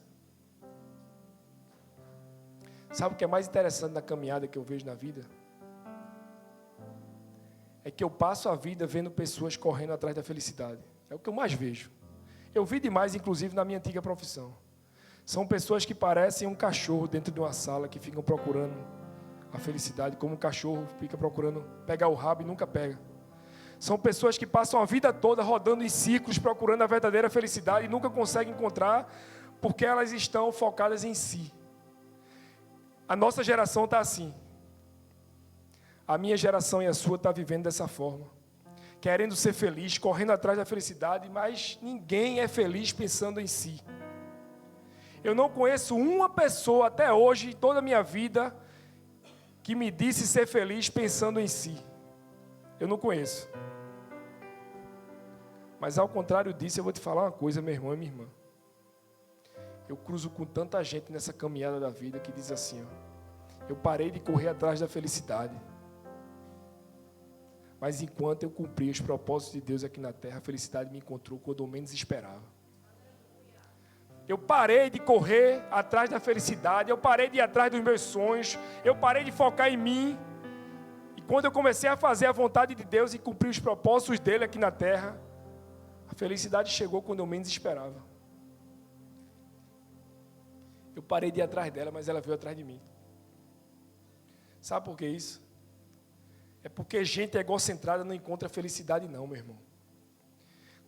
Sabe o que é mais interessante na caminhada que eu vejo na vida? É que eu passo a vida vendo pessoas correndo atrás da felicidade. É o que eu mais vejo. Eu vi demais, inclusive, na minha antiga profissão. São pessoas que parecem um cachorro dentro de uma sala, que ficam procurando a felicidade, como um cachorro fica procurando pegar o rabo e nunca pega. São pessoas que passam a vida toda rodando em ciclos, procurando a verdadeira felicidade e nunca conseguem encontrar, porque elas estão focadas em si. A nossa geração está assim. A minha geração e a sua está vivendo dessa forma. Querendo ser feliz, correndo atrás da felicidade, mas ninguém é feliz pensando em si. Eu não conheço uma pessoa até hoje, toda a minha vida, que me disse ser feliz pensando em si. Eu não conheço. Mas ao contrário disso, eu vou te falar uma coisa, meu irmão e minha irmã. Eu cruzo com tanta gente nessa caminhada da vida que diz assim, ó: eu parei de correr atrás da felicidade. Mas enquanto eu cumpri os propósitos de Deus aqui na terra, a felicidade me encontrou quando eu menos esperava. Eu parei de correr atrás da felicidade, eu parei de ir atrás dos meus sonhos, eu parei de focar em mim. E quando eu comecei a fazer a vontade de Deus e cumprir os propósitos dele aqui na terra, a felicidade chegou quando eu menos esperava. Eu parei de ir atrás dela, mas ela veio atrás de mim. Sabe por que isso? É porque gente egocentrada não encontra felicidade não, meu irmão.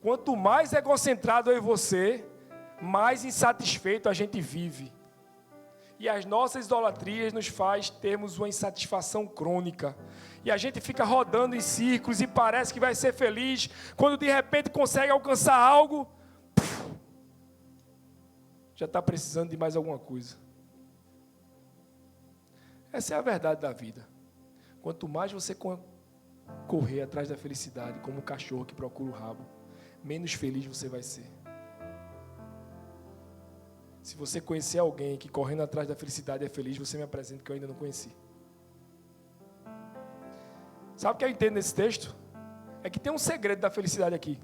Quanto mais egocentrado eu e você, mais insatisfeito a gente vive. E as nossas idolatrias nos faz termos uma insatisfação crônica. E a gente fica rodando em círculos e parece que vai ser feliz. Quando de repente consegue alcançar algo, já está precisando de mais alguma coisa. Essa é a verdade da vida. Quanto mais você correr atrás da felicidade, como o cachorro que procura o rabo, menos feliz você vai ser. Se você conhecer alguém que correndo atrás da felicidade é feliz, você me apresenta, que eu ainda não conheci. Sabe o que eu entendo nesse texto? É que tem um segredo da felicidade aqui.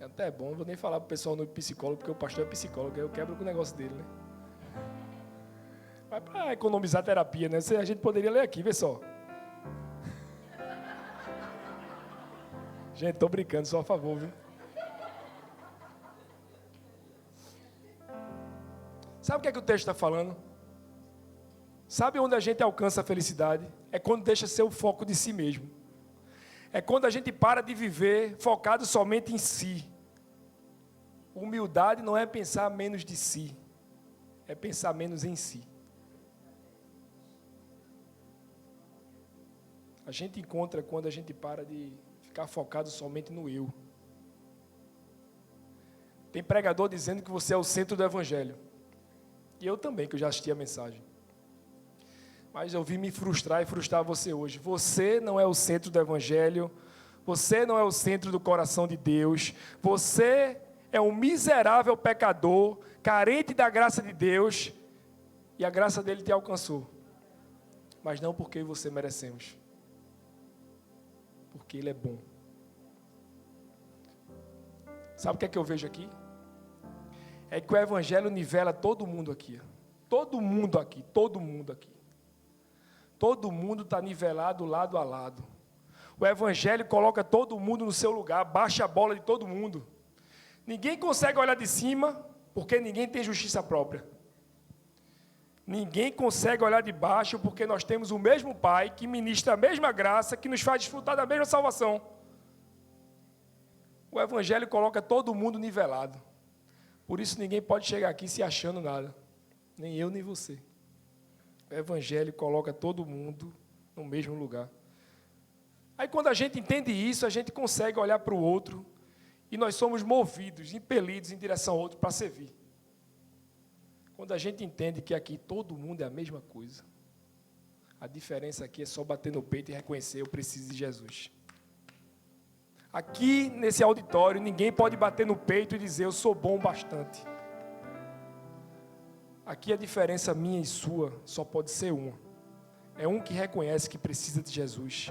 É até bom, não vou nem falar para o pessoal no psicólogo, porque o pastor é psicólogo, aí eu quebro com o negócio dele, né? Mas para economizar terapia, né? A gente poderia ler aqui, vê só. Gente, estou brincando, só a favor, viu? Sabe o que é que o texto está falando? Sabe onde a gente alcança a felicidade? É quando deixa ser o foco de si mesmo. É quando a gente para de viver focado somente em si. Humildade não é pensar menos de si, é pensar menos em si. A gente encontra quando a gente para de ficar focado somente no eu. Tem pregador dizendo que você é o centro do evangelho. E eu também, que eu já assisti a mensagem. Mas eu vim me frustrar e frustrar você hoje. Você não é o centro do evangelho. Você não é o centro do coração de Deus. Você é um miserável pecador, carente da graça de Deus. E a graça dele te alcançou. Mas não porque você merecemos. Porque ele é bom. Sabe o que é que eu vejo aqui? É que o evangelho nivela todo mundo aqui. Todo mundo aqui, todo mundo aqui. Todo mundo está nivelado lado a lado. O evangelho coloca todo mundo no seu lugar, baixa a bola de todo mundo. Ninguém consegue olhar de cima, porque ninguém tem justiça própria. Ninguém consegue olhar de baixo, porque nós temos o mesmo Pai, que ministra a mesma graça, que nos faz desfrutar da mesma salvação. O evangelho coloca todo mundo nivelado. Por isso ninguém pode chegar aqui se achando nada. Nem eu, nem você. O evangelho coloca todo mundo no mesmo lugar. Aí quando a gente entende isso, a gente consegue olhar para o outro e nós somos movidos, impelidos em direção ao outro para servir. Quando a gente entende que aqui todo mundo é a mesma coisa, a diferença aqui é só bater no peito e reconhecer: eu preciso de Jesus. Aqui nesse auditório ninguém pode bater no peito e dizer: eu sou bom bastante. Aqui a diferença minha e sua só pode ser uma. É um que reconhece que precisa de Jesus.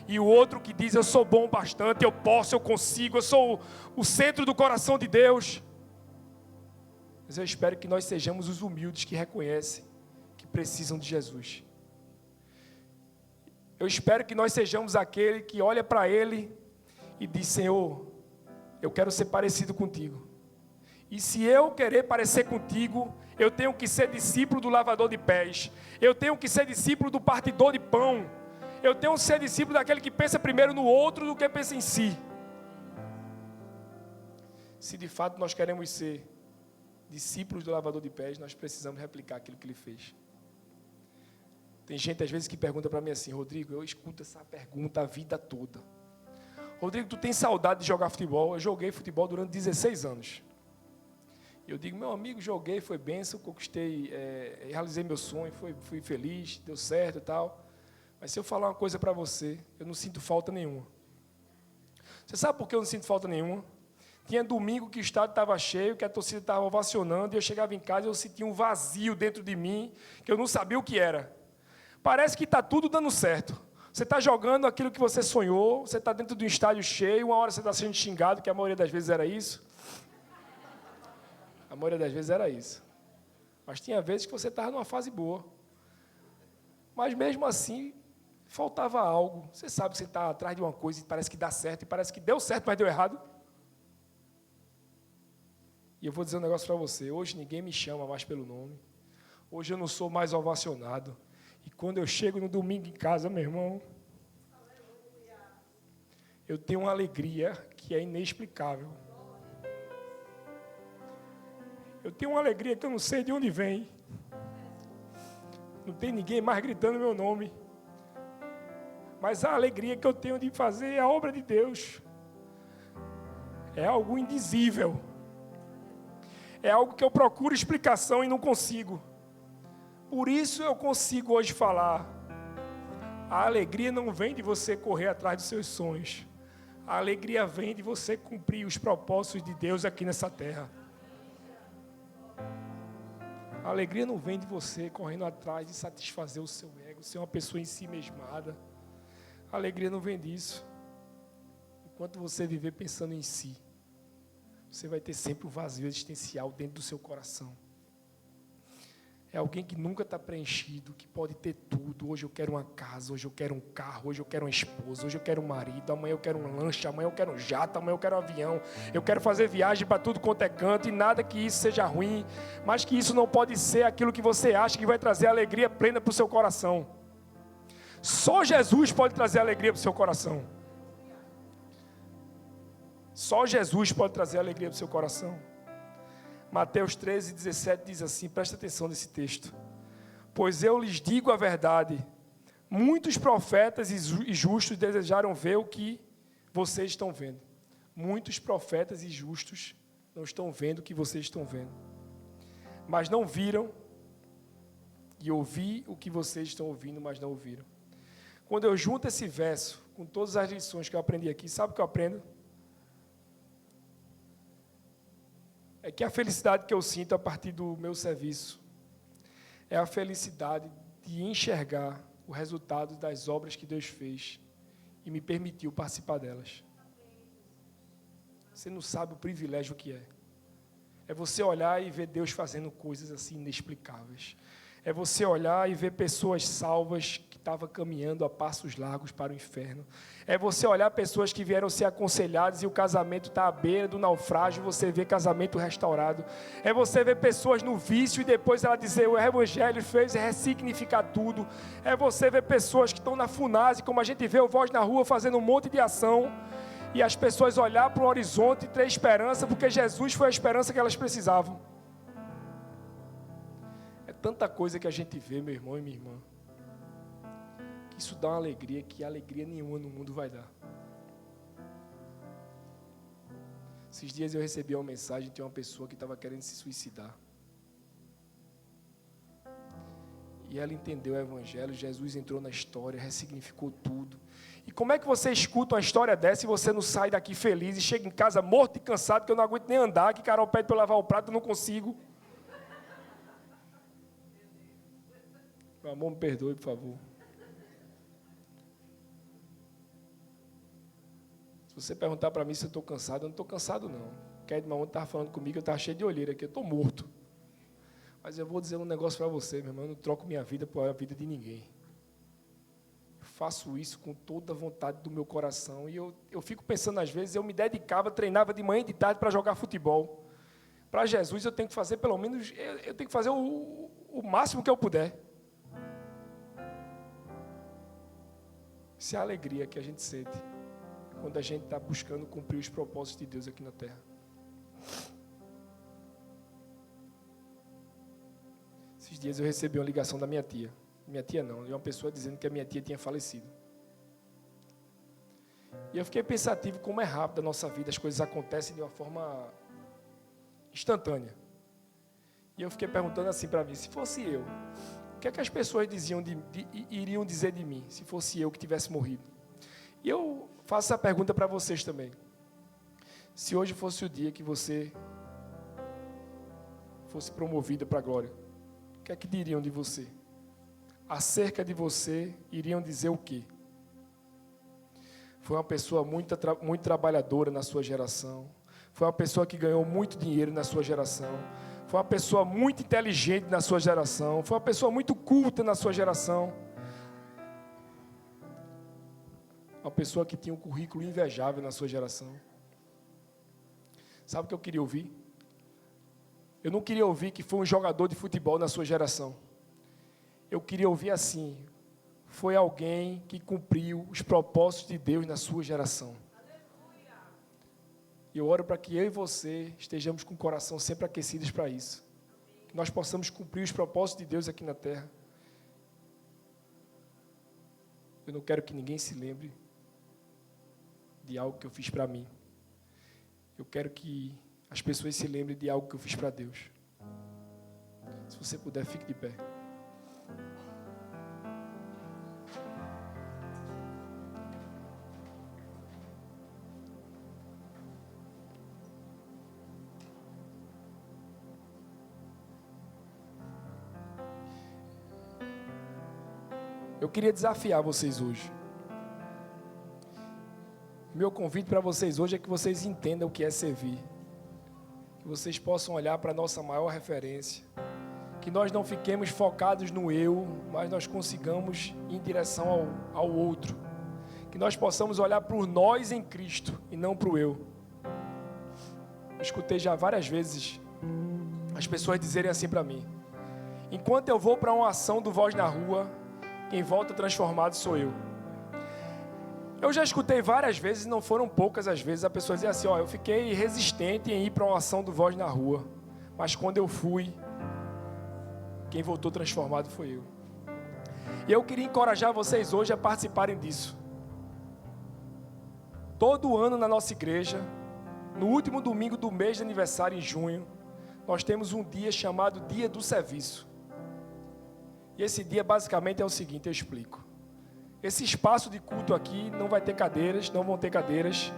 E o outro que diz: eu sou bom bastante, eu posso, eu consigo, eu sou o centro do coração de Deus. Mas eu espero que nós sejamos os humildes que reconhecem que precisam de Jesus. Eu espero que nós sejamos aquele que olha para Ele e diz: Senhor, eu quero ser parecido contigo. E se eu querer parecer contigo, eu tenho que ser discípulo do lavador de pés. Eu tenho que ser discípulo do partidor de pão. Eu tenho que ser discípulo daquele que pensa primeiro no outro do que pensa em si. Se de fato nós queremos ser discípulos do lavador de pés, nós precisamos replicar aquilo que ele fez. Tem gente às vezes que pergunta para mim assim: Rodrigo, eu escuto essa pergunta a vida toda. Rodrigo, tu tem saudade de jogar futebol? Eu joguei futebol durante 16 anos. Eu digo: meu amigo, joguei, foi bênção, conquistei, realizei meu sonho, fui feliz, deu certo e tal. Mas se eu falar uma coisa para você, eu não sinto falta nenhuma. Você sabe por que eu não sinto falta nenhuma? Tinha domingo que o estádio estava cheio, que a torcida estava ovacionando, e eu chegava em casa e eu sentia um vazio dentro de mim, que eu não sabia o que era. Parece que está tudo dando certo. Você está jogando aquilo que você sonhou, você está dentro de um estádio cheio, uma hora você está sendo xingado, que a maioria das vezes era isso. A maioria das vezes era isso. Mas tinha vezes que você estava numa fase boa. Mas mesmo assim, faltava algo. Você sabe que você está atrás de uma coisa e parece que dá certo, e parece que deu certo, mas deu errado. E eu vou dizer um negócio para você: hoje ninguém me chama mais pelo nome. Hoje eu não sou mais ovacionado. E quando eu chego no domingo em casa, meu irmão, eu tenho uma alegria que é inexplicável. Eu tenho uma alegria que eu não sei de onde vem. Não tem ninguém mais gritando meu nome. Mas a alegria que eu tenho de fazer a obra de Deus é algo indizível. É algo que eu procuro explicação e não consigo. Por isso eu consigo hoje falar: a alegria não vem de você correr atrás dos seus sonhos. A alegria vem de você cumprir os propósitos de Deus aqui nessa terra. A alegria não vem de você correndo atrás de satisfazer o seu ego, ser uma pessoa em si mesmada. A alegria não vem disso. Enquanto você viver pensando em si, você vai ter sempre um vazio existencial dentro do seu coração. É alguém que nunca está preenchido, que pode ter tudo. Hoje eu quero uma casa, hoje eu quero um carro, hoje eu quero uma esposa, hoje eu quero um marido, amanhã eu quero um lanche, amanhã eu quero um jato, amanhã eu quero um avião. Eu quero fazer viagem para tudo quanto é canto, e nada que isso seja ruim, mas que isso não pode ser aquilo que você acha que vai trazer alegria plena para o seu coração. Só Jesus pode trazer alegria para o seu coração. Só Jesus pode trazer alegria para o seu coração. Mateus 13:17 diz assim, presta atenção nesse texto: pois eu lhes digo a verdade, Muitos profetas e justos desejaram ver o que vocês estão vendo. Muitos profetas e justos não estão vendo o que vocês estão vendo. Mas não viram, e ouvi o que vocês estão ouvindo, mas não ouviram. Quando eu junto esse verso com todas as lições que eu aprendi aqui, sabe o que eu aprendo? É que a felicidade que eu sinto a partir do meu serviço é a felicidade de enxergar o resultado das obras que Deus fez e me permitiu participar delas. Você não sabe o privilégio que é. É você olhar e ver Deus fazendo coisas assim inexplicáveis. É você olhar e ver pessoas salvas que estavam caminhando a passos largos para o inferno. É você olhar pessoas que vieram ser aconselhadas e o casamento está à beira do naufrágio, você vê casamento restaurado. É você ver pessoas no vício e depois ela dizer, o Evangelho fez ressignificar tudo. É você ver pessoas que estão na FUNASE, como a gente vê o Voz na Rua fazendo um monte de ação. E as pessoas olhar para o horizonte e ter esperança, porque Jesus foi a esperança que elas precisavam. É tanta coisa que a gente vê, meu irmão e minha irmã, que isso dá uma alegria que alegria nenhuma no mundo vai dar. Esses dias eu recebi uma mensagem de uma pessoa que estava querendo se suicidar. E ela entendeu o Evangelho, Jesus entrou na história, ressignificou tudo. E como é que você escuta uma história dessa e você não sai daqui feliz e chega em casa morto e cansado, que eu não aguento nem andar, que Carol pede para eu lavar o prato, eu não consigo. Meu amor, me perdoe, por favor. Se você perguntar para mim se eu estou cansado, eu não estou cansado, não. Kedma ontem estava falando comigo, eu estava cheio de olheira aqui, eu estou morto. Mas eu vou dizer um negócio para você, meu irmão, eu não troco minha vida por a vida de ninguém. Faço isso com toda a vontade do meu coração. E eu fico pensando, às vezes, eu me dedicava, treinava de manhã e de tarde para jogar futebol. Para Jesus, eu tenho que fazer pelo menos, eu tenho que fazer o máximo que eu puder. Isso é a alegria que a gente sente quando a gente está buscando cumprir os propósitos de Deus aqui na terra. Esses dias eu recebi uma ligação da minha tia. Minha tia não, de uma pessoa dizendo que a minha tia tinha falecido. E eu fiquei pensativo como é rápido a nossa vida, as coisas acontecem de uma forma instantânea. E eu fiquei perguntando assim para mim, se fosse eu, o que é que as pessoas iriam dizer de mim, se fosse eu que tivesse morrido? E eu faço essa pergunta para vocês também. Se hoje fosse o dia que você fosse promovida para a glória, o que é que diriam de você? Acerca de você, iriam dizer o quê? Foi uma pessoa muito trabalhadora na sua geração. Foi uma pessoa que ganhou muito dinheiro na sua geração. Foi uma pessoa muito inteligente na sua geração. Foi uma pessoa muito culta na sua geração. Uma pessoa que tinha um currículo invejável na sua geração. Sabe o que eu queria ouvir? Eu não queria ouvir que foi um jogador de futebol na sua geração. Eu queria ouvir assim, foi alguém que cumpriu os propósitos de Deus na sua geração. E eu oro para que eu e você estejamos com o coração sempre aquecidos para isso. Que nós possamos cumprir os propósitos de Deus aqui na terra. Eu não quero que ninguém se lembre de algo que eu fiz para mim. Eu quero que as pessoas se lembrem de algo que eu fiz para Deus. Se você puder, fique de pé. Eu queria desafiar vocês hoje. Meu convite para vocês hoje é que vocês entendam o que é servir. Que vocês possam olhar para a nossa maior referência. Que nós não fiquemos focados no eu, mas nós consigamos ir em direção ao outro. Que nós possamos olhar para o nós em Cristo e não para o eu. Eu escutei já várias vezes as pessoas dizerem assim para mim: enquanto eu vou para uma ação do Voz na Rua, quem volta transformado sou eu. Eu já escutei várias vezes, e não foram poucas as vezes, a pessoa dizer assim, eu fiquei resistente em ir para uma ação do Voz na Rua, mas quando eu fui, quem voltou transformado foi eu. E eu queria encorajar vocês hoje a participarem disso. Todo ano na nossa igreja, no último domingo do mês de aniversário, em junho, nós temos um dia chamado Dia do Serviço. E esse dia basicamente é o seguinte, eu explico. Esse espaço de culto aqui não vai ter cadeiras, não vão ter cadeiras,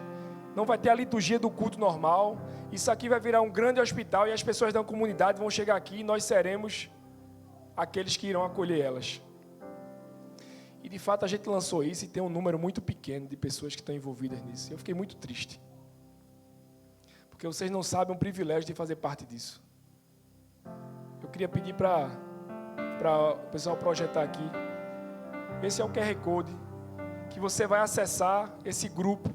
não vai ter a liturgia do culto normal. Isso aqui vai virar um grande hospital e as pessoas da comunidade vão chegar aqui e nós seremos aqueles que irão acolher elas. E de fato a gente lançou isso e tem um número muito pequeno de pessoas que estão envolvidas nisso. Eu fiquei muito triste. Porque vocês não sabem o privilégio de fazer parte disso. Eu queria pedir para o pessoal projetar aqui. Esse é o QR Code que você vai acessar esse grupo.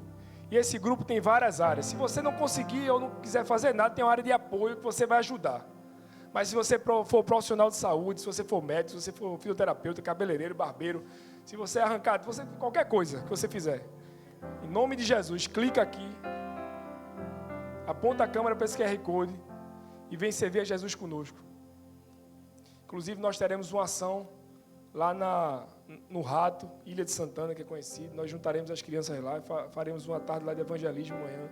E esse grupo tem várias áreas. Se você não conseguir ou não quiser fazer nada, tem uma área de apoio que você vai ajudar. Mas se você for profissional de saúde, se você for médico, se você for fisioterapeuta, cabeleireiro, barbeiro, se você é arrancado, qualquer coisa que você fizer, em nome de Jesus, clica aqui, aponta a câmera para esse QR Code e vem servir a Jesus conosco. Inclusive, nós teremos uma ação lá no Rato, Ilha de Santana, que é conhecido. Nós juntaremos as crianças lá e faremos uma tarde lá de evangelismo amanhã.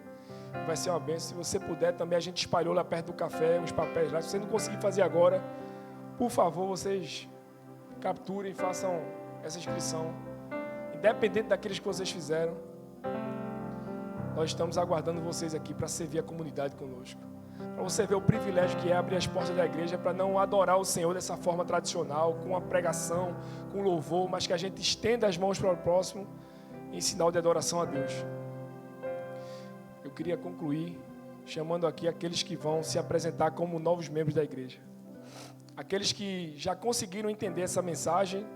Vai ser uma bênção. Se você puder, também a gente espalhou lá perto do café os papéis lá. Se você não conseguir fazer agora, por favor, vocês capturem e façam essa inscrição. Independente daqueles que vocês fizeram, nós estamos aguardando vocês aqui para servir a comunidade conosco. Para você ver o privilégio que é abrir as portas da igreja para não adorar o Senhor dessa forma tradicional, com a pregação, com louvor, mas que a gente estenda as mãos para o próximo em sinal de adoração a Deus. Eu queria concluir chamando aqui aqueles que vão se apresentar como novos membros da igreja. Aqueles que já conseguiram entender essa mensagem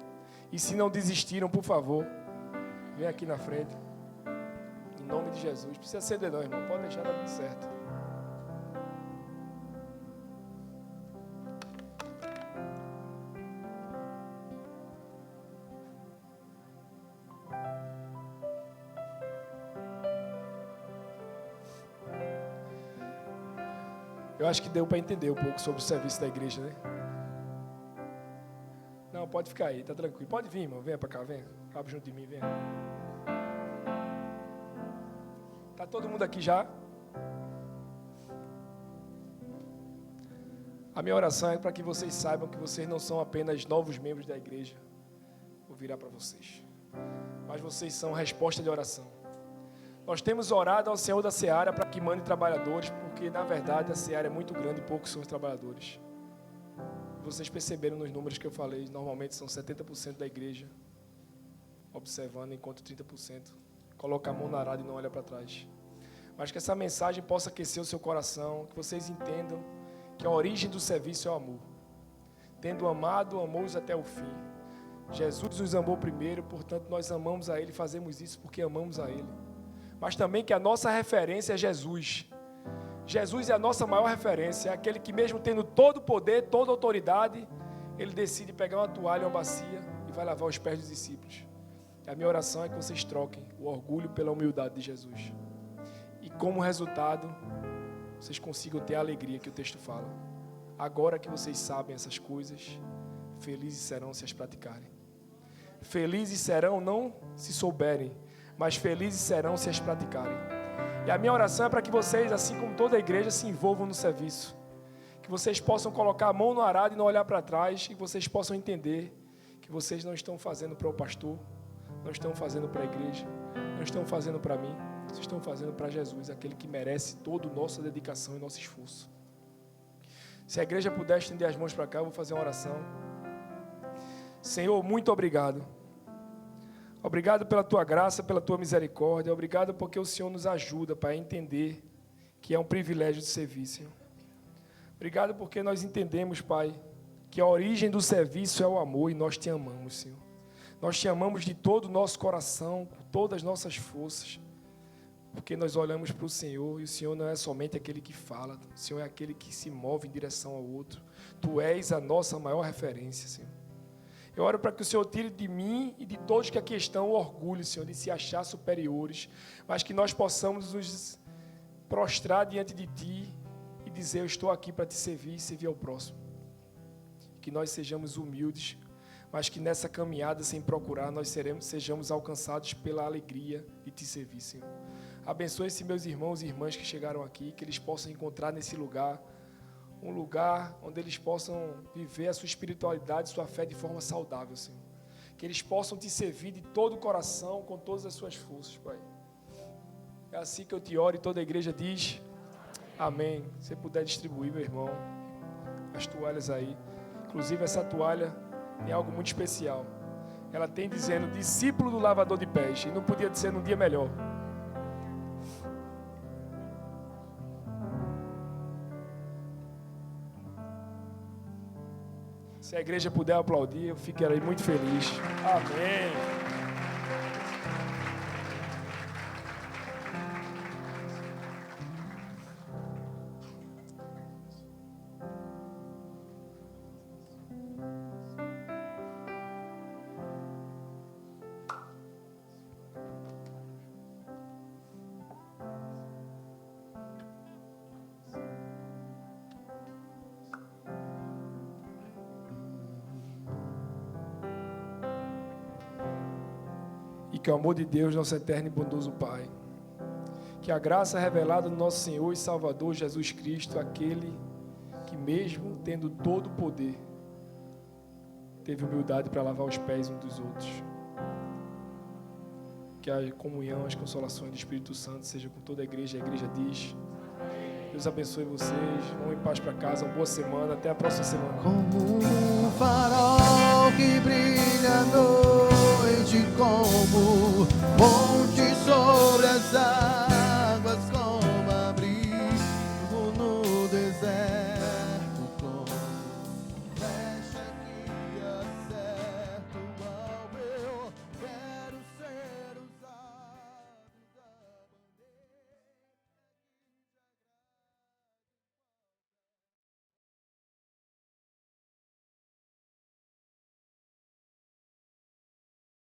e se não desistiram, por favor, vem aqui na frente. Em nome de Jesus. Não precisa ceder não, irmão. Pode deixar, dar tudo certo. Eu acho que deu para entender um pouco sobre o serviço da igreja, né? Não, pode ficar aí, tá tranquilo. Pode vir, irmão. Venha para cá, venha. Cabe junto de mim, venha. Tá todo mundo aqui já? A minha oração é para que vocês saibam que vocês não são apenas novos membros da igreja. Vou virar para vocês. Mas vocês são resposta de oração. Nós temos orado ao Senhor da Seara para que mande trabalhadores, porque na verdade a Seara é muito grande e poucos são os trabalhadores. Vocês perceberam nos números que eu falei, normalmente são 70% da igreja observando, enquanto 30% coloca a mão na arada e não olha para trás. Mas que essa mensagem possa aquecer o seu coração, que vocês entendam que a origem do serviço é o amor. Tendo amado, amou-os até o fim. Jesus nos amou primeiro, portanto nós amamos a Ele, fazemos isso porque amamos a Ele. Mas também que a nossa referência é Jesus. Jesus é a nossa maior referência, é aquele que mesmo tendo todo o poder, toda a autoridade, Ele decide pegar uma toalha, uma bacia e vai lavar os pés dos discípulos. E a minha oração é que vocês troquem o orgulho pela humildade de Jesus. E como resultado, vocês consigam ter a alegria que o texto fala. Agora que vocês sabem essas coisas, felizes serão se as praticarem. Felizes serão não se souberem, mas felizes serão se as praticarem. E a minha oração é para que vocês, assim como toda a igreja, se envolvam no serviço. Que vocês possam colocar a mão no arado e não olhar para trás, e que vocês possam entender que vocês não estão fazendo para o pastor, não estão fazendo para a igreja, não estão fazendo para mim, vocês estão fazendo para Jesus, aquele que merece toda a nossa dedicação e nosso esforço. Se a igreja puder estender as mãos para cá, eu vou fazer uma oração. Senhor, muito obrigado. Obrigado pela Tua graça, pela Tua misericórdia. Obrigado porque o Senhor nos ajuda para entender que é um privilégio de servir, Senhor. Obrigado porque nós entendemos, Pai, que a origem do serviço é o amor e nós Te amamos, Senhor. Nós Te amamos de todo o nosso coração, com todas as nossas forças, porque nós olhamos para o Senhor e o Senhor não é somente aquele que fala, o Senhor é aquele que se move em direção ao outro. Tu és a nossa maior referência, Senhor. Eu oro para que o Senhor tire de mim e de todos que aqui estão o orgulho, Senhor, de se achar superiores, mas que nós possamos nos prostrar diante de Ti e dizer, eu estou aqui para Te servir e servir ao próximo. Que nós sejamos humildes, mas que nessa caminhada sem procurar nós sejamos alcançados pela alegria de te servir, Senhor. Abençoe esses meus irmãos e irmãs que chegaram aqui, que eles possam encontrar nesse lugar um lugar onde eles possam viver a sua espiritualidade, sua fé de forma saudável, Senhor. Que eles possam te servir de todo o coração, com todas as suas forças, Pai. É assim que eu te oro e toda a igreja diz amém. Se você puder distribuir, meu irmão, as toalhas aí. Inclusive essa toalha é algo muito especial. Ela tem dizendo discípulo do lavador de pés. E não podia ser num dia melhor. Se a igreja puder aplaudir, eu ficarei muito feliz. Amém. E que o amor de Deus, nosso eterno e bondoso Pai, que a graça revelada do nosso Senhor e Salvador Jesus Cristo, aquele que mesmo tendo todo o poder, teve humildade para lavar os pés uns dos outros. Que a comunhão, as consolações do Espírito Santo seja com toda a igreja diz. Deus abençoe vocês, vão em paz para casa, uma boa semana, até a próxima semana. Como um farol que brilha à noite, como